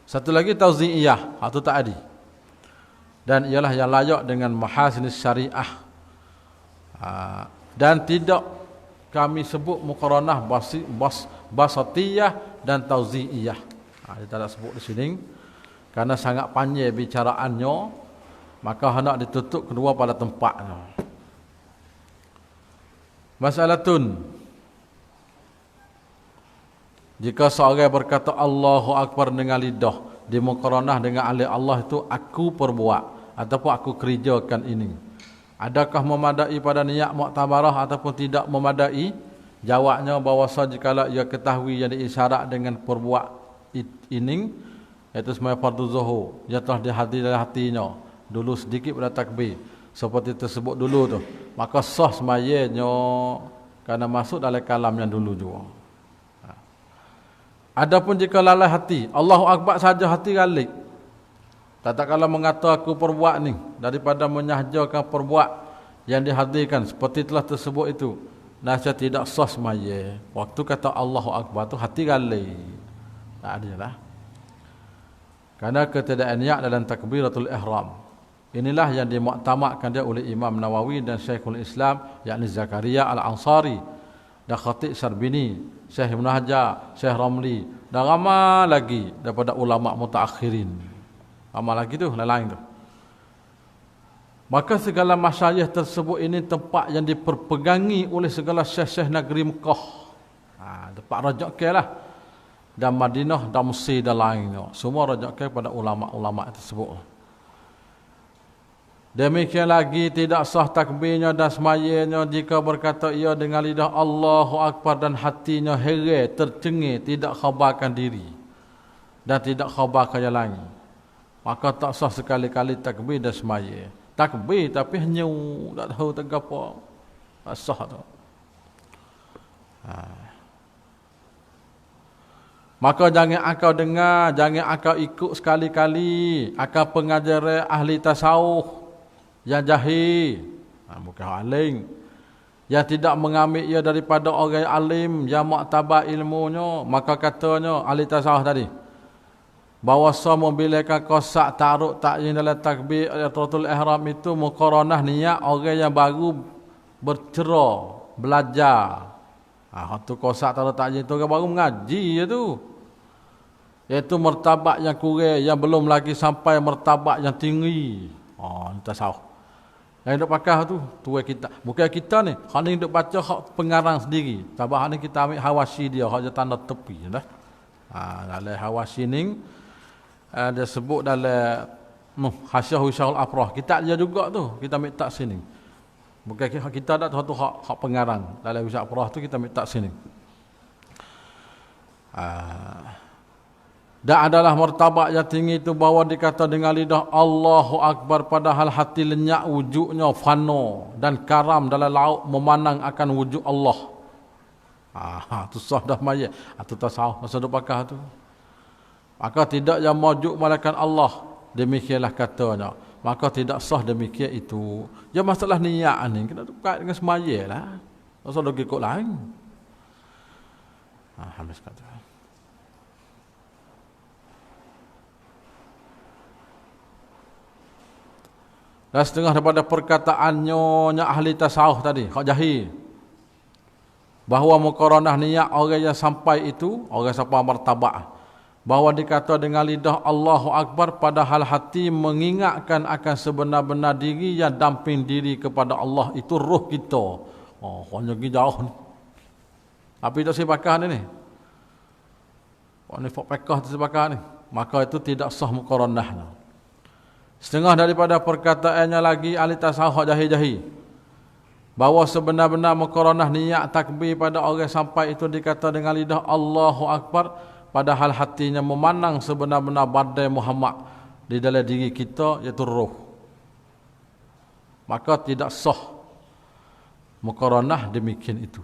Satu lagi tauzi'iyah, itu tak ada. Dan ialah yang layak dengan mahasinis syariah. Dan tidak kami sebut muqaranah basatiyah dan tauzi'iyah. Dia tak nak sebut di sini karena sangat panjang bicaraannya, maka hendak ditutup kedua pada tempatnya. Masalatun, jika seorang berkata Allahu Akbar dengan lidah di muqaranah dengan alih Allah itu aku perbuat ataupun aku kerjakan ini, adakah memadai pada niat muktabarah ataupun tidak memadai? Jawabnya bahawa jikalau ia ketahui yang diisyarat dengan perbuat ini, iaitu semaya fardhu zuhur, ia telah dihadir dalam hatinya dulu sedikit pada takbir seperti tersebut dulu tu, maka sah semayanya kerana masuk dalam kalam yang dulu juga. Adapun jika lalai hati, Allahu Akbar saja hati galik, tak kala mengata aku perbuat ni daripada menyahjakan perbuat yang dihadirkan seperti telah tersebut itu, nasihat tidak sah semaya. Waktu kata Allahu Akbar tu hati galik, tak ada lah. Kerana ketiadaan niat dalam takbiratul ihram. Inilah yang dimuktamadkan dia oleh Imam Nawawi dan Syekhul Islam, yakni Zakaria Al-Ansari dan Khatib Sarbini, Syekh Ibn Hajar, Syekh Ramli dan ramai lagi daripada ulama mutaakhirin. Ramai lagi tu, lain tu. Maka segala masyayikh tersebut ini tempat yang diperpegangi oleh segala syekh-syekh negeri Mekah. Tempat rajak ke lah. Dan Madinah dan Mesir dan lainnya. Semua rajak ke pada ulama-ulama tersebut. Demikian lagi tidak sah takbirnya dan semayanya jika berkata ia dengan lidah Allahu Akbar dan hatinya heran, tercengih, tidak khabarkan diri dan tidak khabarkan yang lain. Maka tak sah sekali-kali takbir dan semaya. Takbir tapi hanya tak tahu apa. Tak sah tu. Maka jangan akau dengar, jangan akau ikut sekali-kali akau pengajar ahli tasawuf yang jahil, bukan alim, yang tidak mengambil ia daripada orang alim yang muktabar ilmunya. Maka katanya ahli tasawuf tadi, bahawa membilakan kosak ta'aruk ta'yin dalam takbir ihratul ihram itu muqaranah niat orang yang baru bercerah, belajar. Tu kosak ta'aruk ta'yin tu orang baru mengaji tu. Iaitu martabat yang kurang, yang belum lagi sampai martabat yang tinggi. Tasawuf. Yang duk pakai tu kita. Bukan kita ni, hak ni duk baca hak pengarang sendiri. Sebab hak ni kita ambil hawashi dia, hak dia tanda tepi dah. Dalam hawashi ni dia sebut dalam Hasyiah Usyahul Afrah. Kita dia juga tu, kita ambil tak sini. Bukan kita dah tu hak pengarang. Dalam Usyahul Afrah tu kita ambil tak sini. Dan adalah martabat yang tinggi itu bahawa dikata dengan lidah Allahu Akbar, padahal hati lenyap wujudnya fana dan karam dalam lauk memandang akan wujud Allah. Tu sah dah mayat. Tu tasawuf masa duk pakai tu. Maka tidak yang mawjud malaikat Allah, demikianlah katanya. Maka tidak sah demikian itu. Ya masalah niat ni kena dekat dengan semaya lah. Masa duk ikut lain. Habis kata. Dan setengah daripada perkataannya ahli tasawuf tadi, hak jahil, bahawa muqaranah niat orang yang sampai itu, orang sampai martabat, bahawa dikata dengan lidah Allahu Akbar, padahal hati mengingatkan akan sebenar-benar diri yang damping diri kepada Allah, itu roh kita. Hanya pergi jauh ni. Apa itu sibakah ni? Ni fakah tu sibakah ni. Maka itu tidak sah muqaranah. Setengah daripada perkataannya lagi ahli tasawuf jahil-jahil, bahawa sebenar-benar muqaranah niat takbir pada orang sampai itu dikata dengan lidah Allahu Akbar, padahal hatinya memandang sebenar-benar badai Muhammad di dalam diri kita, iaitu roh. Maka tidak sah muqaranah demikian itu.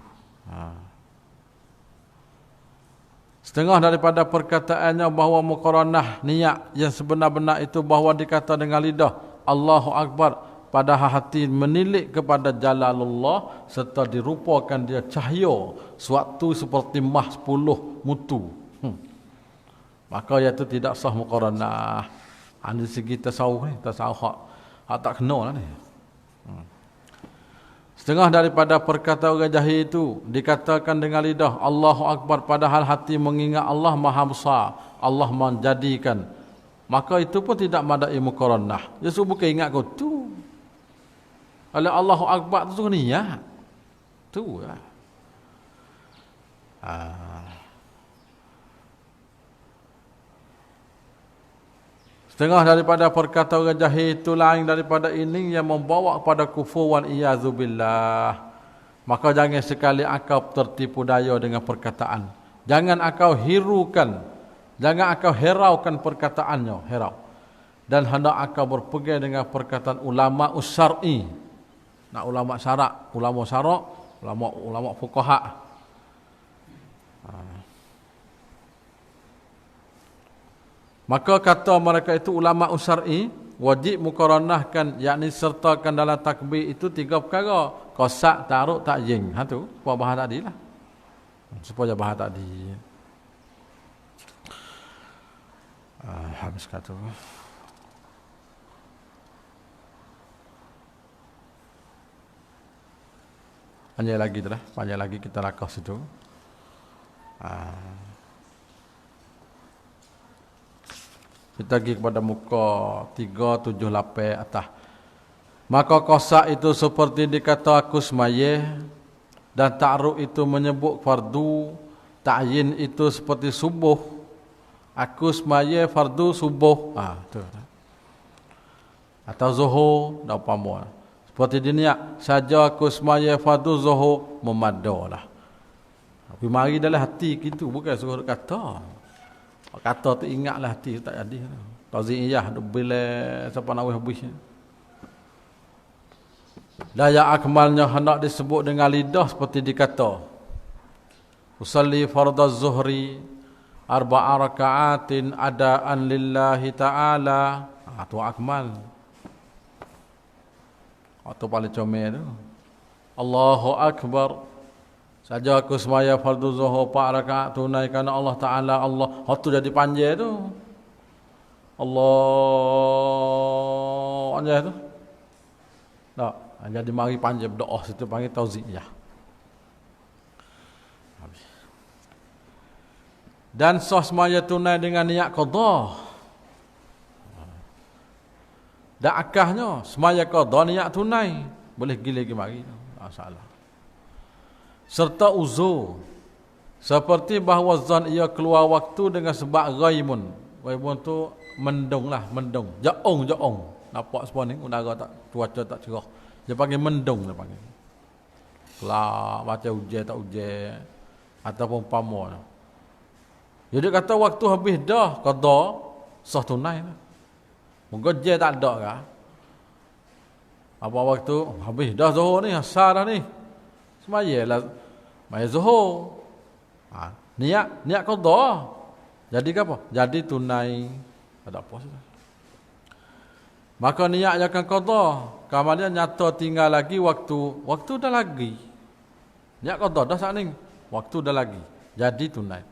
Setengah daripada perkataannya bahawa muqaranah niat yang sebenar-benar itu bahawa dikata dengan lidah Allahu Akbar, padahal hati menilik kepada Jalalullah serta dirupakan dia cahaya suatu seperti mah 10 mutu. Maka iaitu tidak sah muqaranah. Dari segi tasawuf ni, tasawuf hak tak kena lah ni. Setengah daripada perkataan orang jahil itu dikatakan dengan lidah Allahu Akbar, padahal hati mengingat Allah Maha Besar, Allah menjadikan. Maka itu pun tidak madai muqaranah. Dia suruh bukan ingat kau tu. Oleh Allahu Akbar tu niat. Tu lah. Setengah daripada perkataan orang jahil itu lain daripada ini yang membawa kepada kufur wal iyazubillah. Maka jangan sekali akau tertipu daya dengan perkataan. Jangan akau hirukan, jangan akau heraukan perkataannya, herau. Dan hendak akau berpegang dengan perkataan ulama usyar'i. Nak ulama syarak, ulama syarak, ulama fuqaha. Maka kata mereka itu ulama usyar'i wajib muqaranahkan, yakni sertakan dalam takbir itu 3 perkara, qasak, ta'aruk, ta'yin. Tu supaya bahas tadi lah. Supaya bahas tadi. Habis kata. Panjang lagi tu lah. Panjang lagi kita lakukan situ. Kita pergi kepada muka 378 atas. Maka qasak itu seperti dikata aku semayeh, dan ta'aruk itu menyebut fardu, ta'yin itu seperti subuh. Aku semayeh fardu subuh. Tu. Atau zuhur, dah umpama. Seperti diniat, saja aku semayeh fardu zuhur, memadalah. Tapi mari dalam hati gitu, bukan suruh kata. Kata tu ingatlah hati tak jadi. Taziyah bila siapa nak habis. Daya akmalnya hendak disebut dengan lidah seperti dikata usalli fardaz zuhri arba'a raka'atin adaan lillahi ta'ala. Tu akmal. Waktu paling comel tu. Allahu Akbar. Saja aku semaya fardu zuhur 4 rakaat tunai kerana Allah Ta'ala Allah. Tu jadi panjang tu. Allah panjang tu. Tak, jadi mari panjang berdoa situ panggil tauziyah. Dan sah semaya tunai dengan niat qada. Dan akahnya semaya qada niat tunai. Boleh gila lagi mari. Tak salah. Serta uzur. Seperti bahawa zon ia keluar waktu dengan sebab ghaimun. Ghaimun tu mendung lah, mendung. Jaung. Nampak semua ni udara tak, cuaca tak cerah. Dia panggil mendung dia panggil. Kelak baca hujan tak hujan ataupun pamor. Jadi kata waktu habis dah qada sah tunai lah. Moga je tak ada ke? Apa waktu habis dah zuhur ni, asar dah ni. Semayalah maya zuhur. Niat qada. Jadi ke apa? Jadi tunai. Tak ada apa saja. Maka niat akan qada. Kemudian nyata tinggal lagi waktu dah lagi. Niat qada dah saat ni. Waktu dah lagi. Jadi tunai.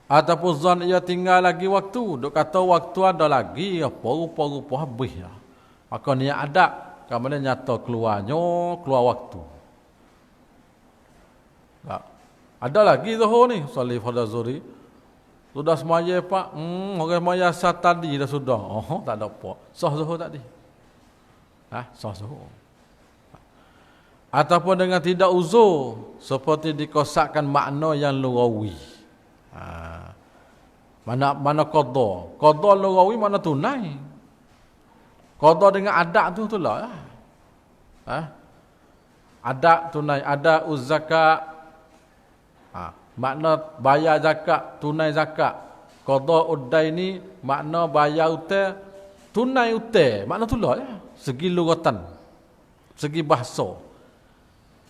Ataupun zon ia tinggal lagi waktu. Duk kata waktu ada lagi. Rupa-rupa habis lah. Maka niat ada. Kemudian nyata keluar waktu. Tak. Ada lagi zuhur ni. Salih pada zuri. Sudah semaya pak. Orang semaya asar tadi dah sudah. Tak ada apa. Sah zuhur tadi. Sah zuhur. Ataupun dengan tidak uzur. Seperti dikosakkan makna yang lughawi. Mana qada. Qada lughawi mana tunai. Qada dengan adat tu lah. Adat tunai. Adat zakat. Makna bayar zakat, tunai zakat. Qada uddaini makna bayar hutang, tunai hutang. Makna tu lah ya. Segi lugatan. Segi bahasa.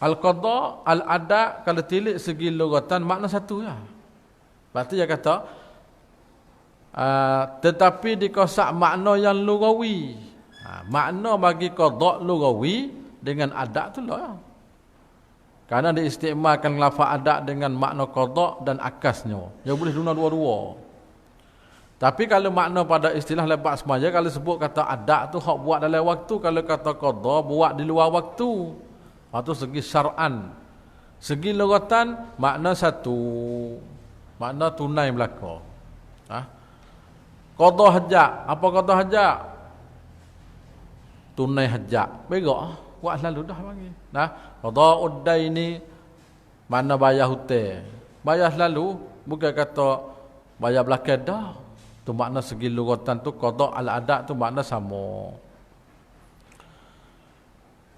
Al-qada, al-ada kalau tilik segi lugatan makna satu ya. Berarti dia kata tetapi dikosak makna yang lughawi. Makna bagi qada lughawi dengan adat tu lah ya. Kerana diistimalkan lafaz adat dengan makna qada dan akasnya. Dia boleh guna dua-dua. Tapi kalau makna pada istilah lepas semaya, kalau sebut kata adat tu hak buat dalam waktu, kalau kata qada buat di luar waktu. Itu segi syar'an. Segi lugatan makna satu. Makna tunai belaka. Qada hajat. Apa qada hajat? Tunai hajat. Berak. Buat selalu dah panggil. Qada uddaini mana bayar hutang. Bayar selalu bukan kata bayar belakang dah. Tu makna segi lugatan tu qada al-adat tu makna sama.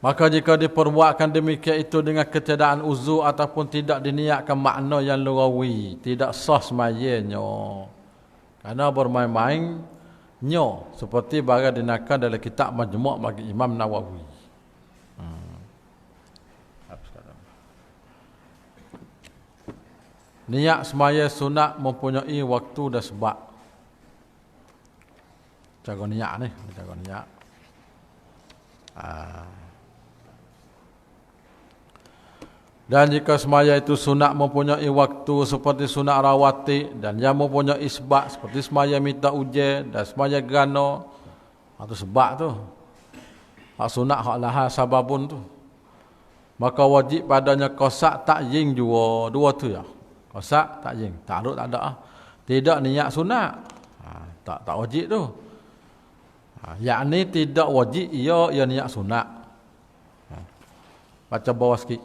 Maka jika diperbuatkan demikian itu dengan ketiadaan uzur ataupun tidak diniatkan makna yang lughawi, tidak sah semayanya. Kerana bermain-main seperti barang dinakal dalam kitab Majmu' bagi Imam Nawawi. Niat semaya sunat mempunyai waktu dan sebab. Jaga niat ni, jaga niat. Dan jika semaya itu sunat mempunyai waktu seperti sunat rawatib dan yang mempunyai sebab seperti semaya minta ujian dan semaya gana, itu sebab tu. Hak sunat hak laha sababun tu. Maka wajib padanya qasak ta'yin jua, dua tu ya. Qasak ta'yin, ta'arud tak ada. Tidak niat sunat. Tak wajib tu. Yakni tidak wajib ia niat sunat. Baca bawah sikit.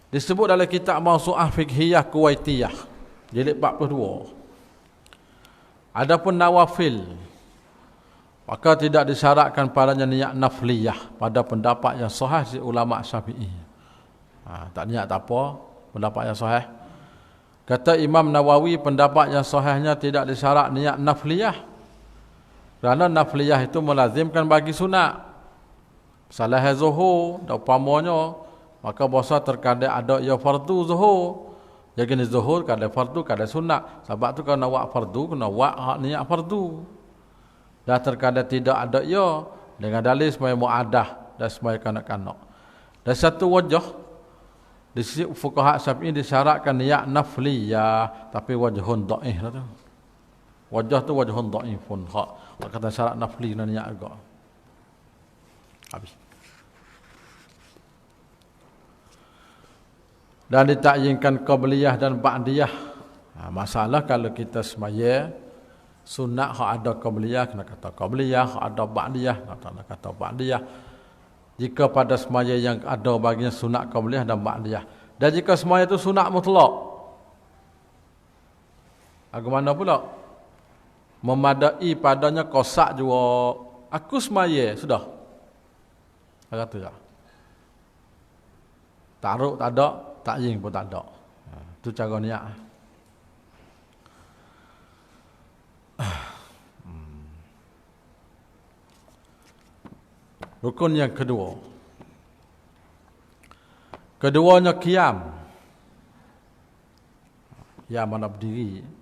Disebut dalam kitab Mawsu'ah Fiqhiyah Kuwaitiyah jilid 42. Adapun nawafil, maka tidak disyaratkan padanya niat nafliyah pada pendapat yang sahih si ulama Syafi'i. Tak niat tak apa, pendapat yang sahih. Kata Imam Nawawi, pendapat yang sahihnya tidak disyarat niat nafliyah. Kerana nafliyah itu melazimkan bagi sunat. Salah zuhur dan umpamanya, maka bahasa terkadang ada ia fardu zuhur. Jadi ni zuhur kada fardu kada sunat. Sebab tu kalau nak buat fardu kena buat hak niat fardu. Dan terkadang tidak ada ya dengan dalil semaya muadah dan semaya kanak-kanak. Dan satu wajah di sisi fuqaha Syafi'i disyaratkan niat nafliyah tapi wajhun dhaif lah tu. Wajah tu wajhun dhaifun hak. Kata syarat nafli dan niat agak. Habis. Dan ditakyinkan qabliyah dan ba'diyah. Masalah kalau kita semaya sunat hak ada qabliyah kena kata qabliyah, hak ada ba'diyah kena kata ba'diyah. Jika pada semaya yang ada bagian sunat qabliyah dan ba'diyah. Dan jika semaya itu sunat mutlak. Bagaimana pula? Memadai padanya kosak juga. Aku semaya sudah. Kata tak. Taruh tak ada, takyin pun tak ada. Itu cara niat. Rukun yang kedua. Keduanya qiyam. Yang mana berdiri.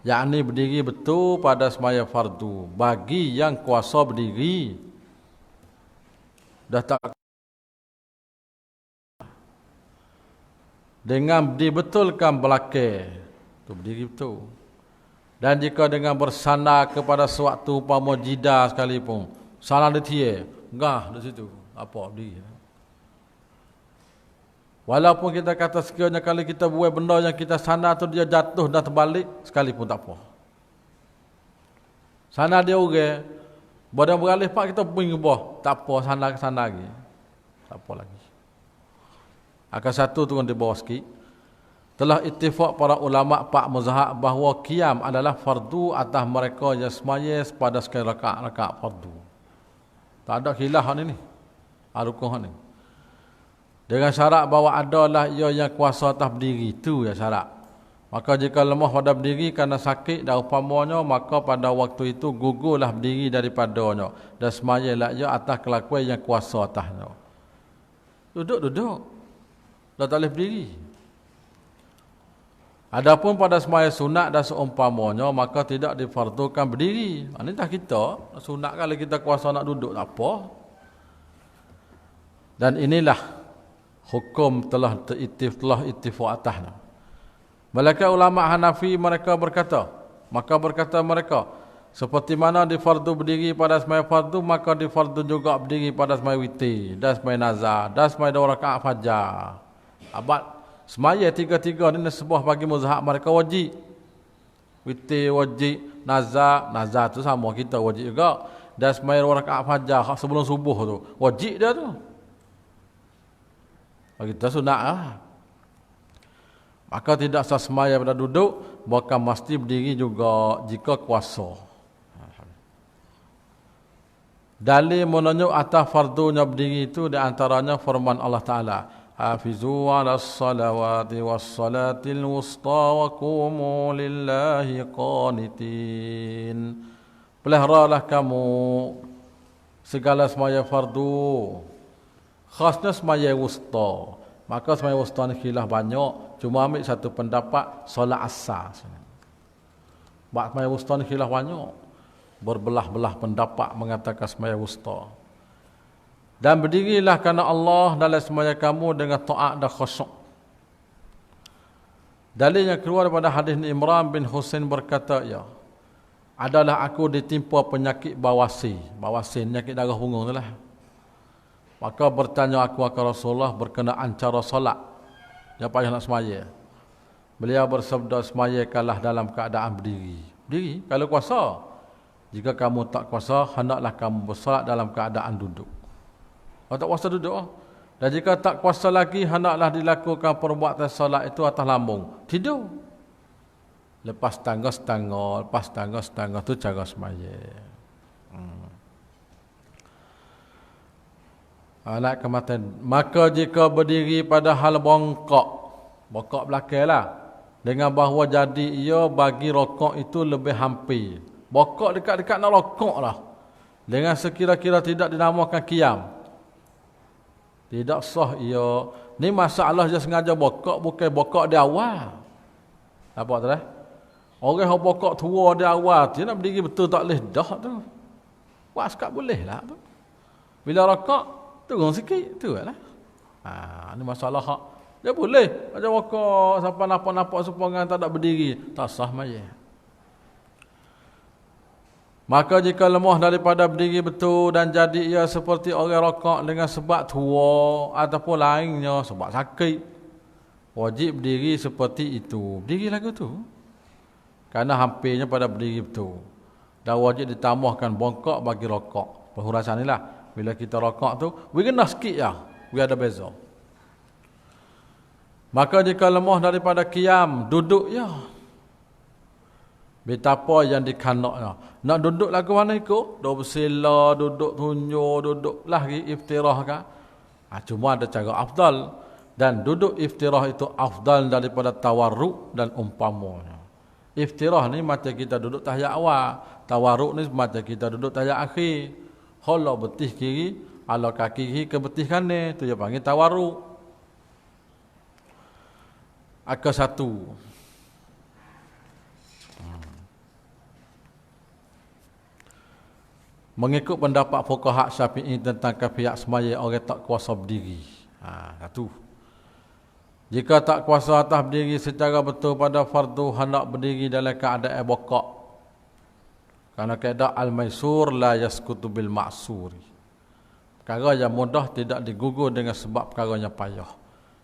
Yakni berdiri betul pada semaya fardu. Bagi yang kuasa berdiri. Dah tak. Dengan dibetulkan belakang. Tu berdiri betul. Dan jika dengan bersandar kepada suatu umpama jidah sekalipun. Salah dia tiye. Enggak di situ. Apa berdiri. Walaupun kita kata sekiranya kalau kita buat benda yang kita sandar tu dia jatuh dan terbalik. Sekalipun tak apa. Sandar dia urang. Badan beralih pak kita puing ke bawah. Tak apa sandar ke sana lagi. Tak apa lagi. Akan satu turun di bawah sikit. Telah ittifaq para ulama pak mazhab bahawa qiyam adalah fardu atas mereka yang semaya pada sekali rakaat fardu. Tak ada khilaf ni. Rukun ni. Dengan syarat bahawa adalah ia yang kuasa atas berdiri. Itu ya syarat. Maka jika lemah pada berdiri kerana sakit dan umpamanya, maka pada waktu itu gugurlah berdiri daripadanya. Dan semayalah ia atas kelakuan yang kuasa atasnya. Duduk. Dah tak boleh berdiri. Adapun pada semaya sunat dan seumpamanya, maka tidak difardukan berdiri. Ini dah kita. Sunat kalau kita kuasa nak duduk, tak apa. Dan inilah hukum telah ittifaq atasnya. Malaikat ulama Hanafi mereka berkata, seperti mana di fardu berdiri pada semaya fardu, maka di fardu juga berdiri pada semaya witir, dan semaya nazar, dan semaya 2 rakaat fajar. Abad semaya tiga-tiga ni sebuah bagi mazhab mereka wajib. Witir wajib, nazar tu sama kita wajib juga. Dan semaya 2 rakaat fajar sebelum subuh tu wajib dia tu. Kita sunat lah. Maka tidak sah semaya pada duduk, bahkan mesti berdiri juga jika kuasa. Dalil menunjuk atas fardunya berdiri itu di antaranya firman Allah Ta'ala. Hafizu ala salawati was salatil wusta wa qumu lillahi qanitin. Peliharalah kamu segala semaya fardu. Khasnya semaya wusta. Maka semaya wusta ni khilaf banyak. Cuma ambil satu pendapat solat asar. Sebab semaya wusta ni khilaf banyak. Berbelah-belah pendapat mengatakan semaya wusta. Dan berdirilah kerana Allah dalam semaya kamu dengan taat dan khusyuk. Dalil yang keluar daripada hadis Imran bin Husain berkata, ya, adalah aku ditimpa penyakit bawasir. Bawasir, penyakit darah punggung tu lah. Maka bertanya aku akan Rasulullah berkenaan cara solat. Dia payah nak semaya. Beliau bersabda, semaya kalah dalam keadaan berdiri. Berdiri kalau kuasa. Jika kamu tak kuasa, hendaklah kamu bersolat dalam keadaan duduk. Kalau tak kuasa duduk. Dan jika tak kuasa lagi, hendaklah dilakukan perbuatan solat itu atas lambung. Tidur. Lepas tangga-tangga, itu cara semaya. Anak kematian. Maka jika berdiri pada hal bongkok belakang lah. Dengan bahawa jadi ia bagi rokok itu lebih hampir. Bongkok dekat-dekat nak rokok lah. Dengan sekira-kira tidak dinamakan qiyam. Tidak sah ia Ni masalah je sengaja bokok, bukan bokok di awal. Apa tu dah? Orang yang bokok tua di awal, dia nak berdiri betul tak boleh dah tu. Wah, sekat boleh lah tu. Bila rokok, turun sikit, tu lah. Ni masalah hak. Dia boleh. Macam rokok, sampai nampak-nampak supangan tak ada berdiri. Tak sah maya. Maka jika lemah daripada berdiri betul dan jadi ia seperti orang rokok dengan sebab tua ataupun lainnya sebab sakit, wajib berdiri seperti itu. Berdiri lagu tu. Kerana hampirnya pada berdiri betul. Dan wajib ditambahkan bongkok bagi rokok. Perhurasan inilah. Bila kita rokok tu, we kena sikit ya. We ada beza. Maka jika lemah daripada kiam, duduk ya. Betapa yang dikanaknya. Nak duduk lagu mana ikut? Duduk bersila, duduk tunjuk, duduk lagi iftirah kan? Cuma ada cara afdal. Dan duduk iftirah itu afdal daripada tawarruk dan umpamanya. Iftirah ni macam kita duduk tahiyat awal. Tawarruk ni macam kita duduk tahiyat akhir. Kalau betih kiri, ala kaki kiri ke betih kanan. Itu dia panggil tawarruk. Ke satu. Mengikut pendapat fuqaha Syafi'i tentang kafiyat semaya orang tak kuasa berdiri. Satu. Jika tak kuasa atas berdiri secara betul pada fardu hendak berdiri dalam keadaan bokok. Karena kaedah al-maisur la yaskutu bil ma'suri. Perkara yang mudah tidak digugur dengan sebab perkara yang payah.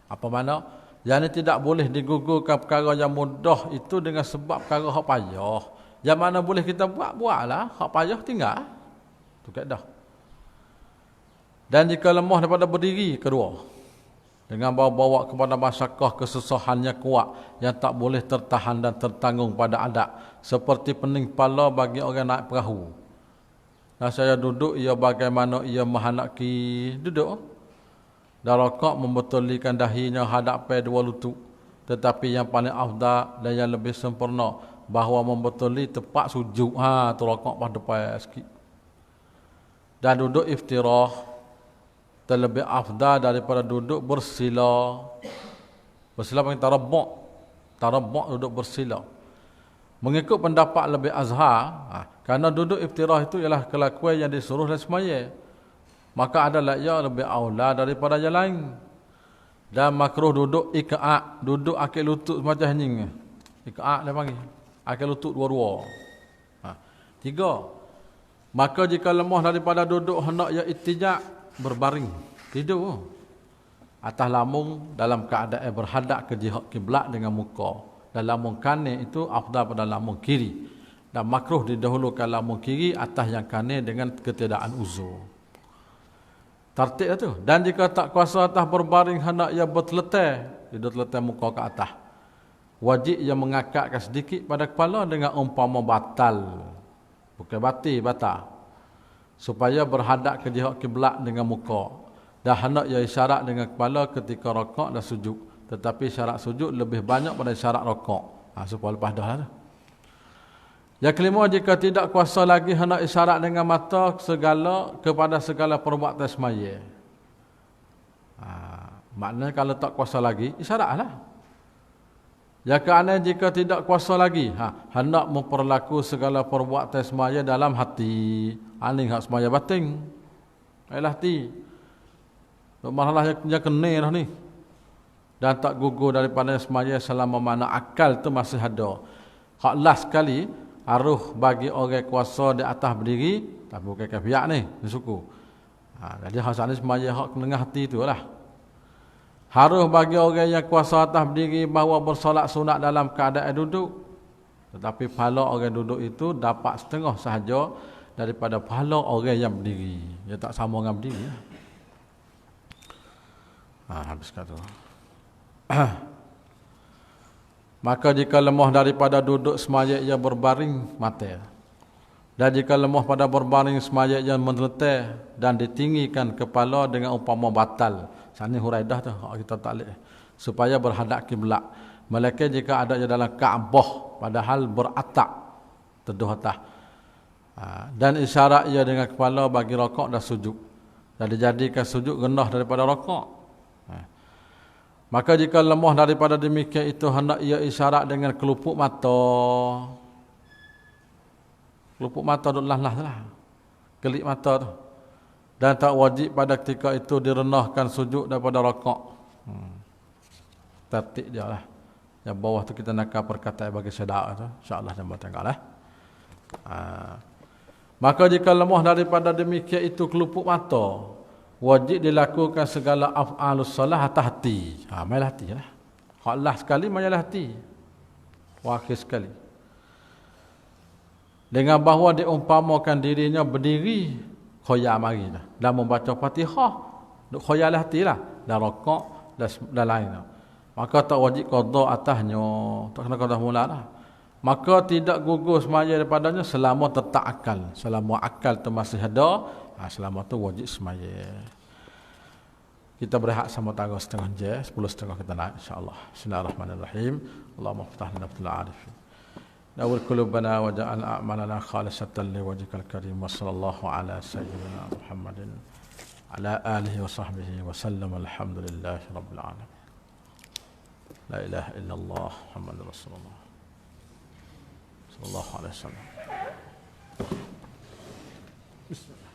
Apa makna? Yang ini tidak boleh digugurkan perkara yang mudah itu dengan sebab perkara yang payah. Yang mana boleh kita buatlah, hak payah tinggal. Itu kaedah. Dan jika lemah daripada berdiri, kedua, dengan bawa-bawa kepada masyarakat kesusahannya kuat yang tak boleh tertahan dan tertanggung pada adat, seperti pening kepala bagi orang naik perahu. Dan saya duduk, ia bagaimana ia menghendaki duduk. Dan rokok membetulikan dahinya hadapi dua lutut. Tetapi yang paling afdal dan yang lebih sempurna, bahawa membetuli tepat sujud. Tu rokok pada depan sikit. Dan duduk iftirah terlebih afdal daripada duduk bersila. Bersila panggil tarabuk. Tarabuk duduk bersila. Mengikut pendapat lebih azhar, kerana duduk iftirah itu ialah kelakuan yang disuruh oleh semaya. Maka adalah ia lebih aula daripada yang lain. Dan makruh duduk ika'at. Duduk akil lutut semacam ni. Ika'at dia panggil. Akil lutut dua-dua. Tiga. Maka jika lemah daripada duduk hendak ia ittijak, berbaring, tidur atas lamung dalam keadaan berhadap ke jihad kiblat dengan muka. Dan lamung kanan itu afdal pada lamung kiri. Dan makruh didahulukan lamung kiri atas yang kanan dengan ketidakan uzur. Tertib tu. Dan jika tak kuasa atas berbaring hendak ia berteletai, dia terletak muka ke atas. Wajib ia mengakakkan sedikit pada kepala dengan umpama batal. Bukan batal. Supaya berhadap ke jihad kiblat dengan muka. Dan hendak ia isyarat dengan kepala ketika rokok dan sujud. Tetapi syarat sujud lebih banyak pada syarat rokok. Supaya lepas dah lah. Yang kelima, jika tidak kuasa lagi hendak isyarat dengan mata kepada segala perbuatan semaya. Maknanya kalau tak kuasa lagi, isyaratlah. Yang keenam, jika tidak kuasa lagi, hendak memperlaku segala perbuatan semaya dalam hati. Ini hak semaya batin. Ialah hati. Masalah yang kena dah ni. Dan tak gugur daripada semaya selama mana akal tu masih ada. Hak last sekali, harus bagi orang kuasa di atas berdiri, tapi bukan kafiat ni suku. Jadi hak ni semaya hak tengah hati tu lah. Harus bagi orang yang kuasa atas berdiri bahawa bersolat sunat dalam keadaan duduk. Tetapi pahala orang duduk itu dapat setengah sahaja daripada pahala orang yang berdiri. Dia tak sama dengan berdiri. Habis kata. Maka jika lemah daripada duduk semaya ia berbaring, mati. Dan jika lemah pada berbaring semaya ia meneletai dan ditinggikan kepala dengan umpama batal. Sani huraidah tu kita tak boleh. Supaya berhadap kiblat. Melainkan jika ada dalam Kaabah padahal beratap teduh atas. Dan isyarat ia dengan kepala bagi rokok dan sujud. Dan dijadikan sujud rendah daripada rokok. Maka jika lemah daripada demikian itu hendak ia isyarat dengan kelupuk mata. Kelupuk mata tu lah. Kelip mata tu. Dan tak wajib pada ketika itu direnahkan sujud daripada rakaat. Tertik dia lah. Yang bawah tu kita nak perkataan bagi sedar tu. InsyaAllah dan bertengah lah. Maka jika lemah daripada demikian itu kelupuk mata, wajib dilakukan segala af'alus salah atas hati. Main hati lah. Hak lah sekali main hati. Wakil sekali. Dengan bahawa diumpamakan dirinya berdiri, khoyal mari dah. Dan membaca Fatihah, duk khoyal hati lah. Dan rokok dan lain. Maka tak wajib qada atasnya. Tak kena qada mula lah. Maka tidak gugur semaya daripadanya selama tetap akal. Selama akal tu masih ada, selama tu wajib semaya. Kita berehat sama tanggal setengah je, 10.30 kita naik insya-Allah. Bismillahirrahmanirrahim. Allahumma ftah lana bil arifin. Nawwir qulubana wa ja'al a'malana khalisatan liwajhikal karim. Wa sallallahu ala sayyidina Muhammadin ala alihi wa sahbihi wa sallam. Alhamdulillahi rabbil alamin. La ilaha illallah Muhammadur Rasulullah sallallahu alaihi wasallam. Bismillah.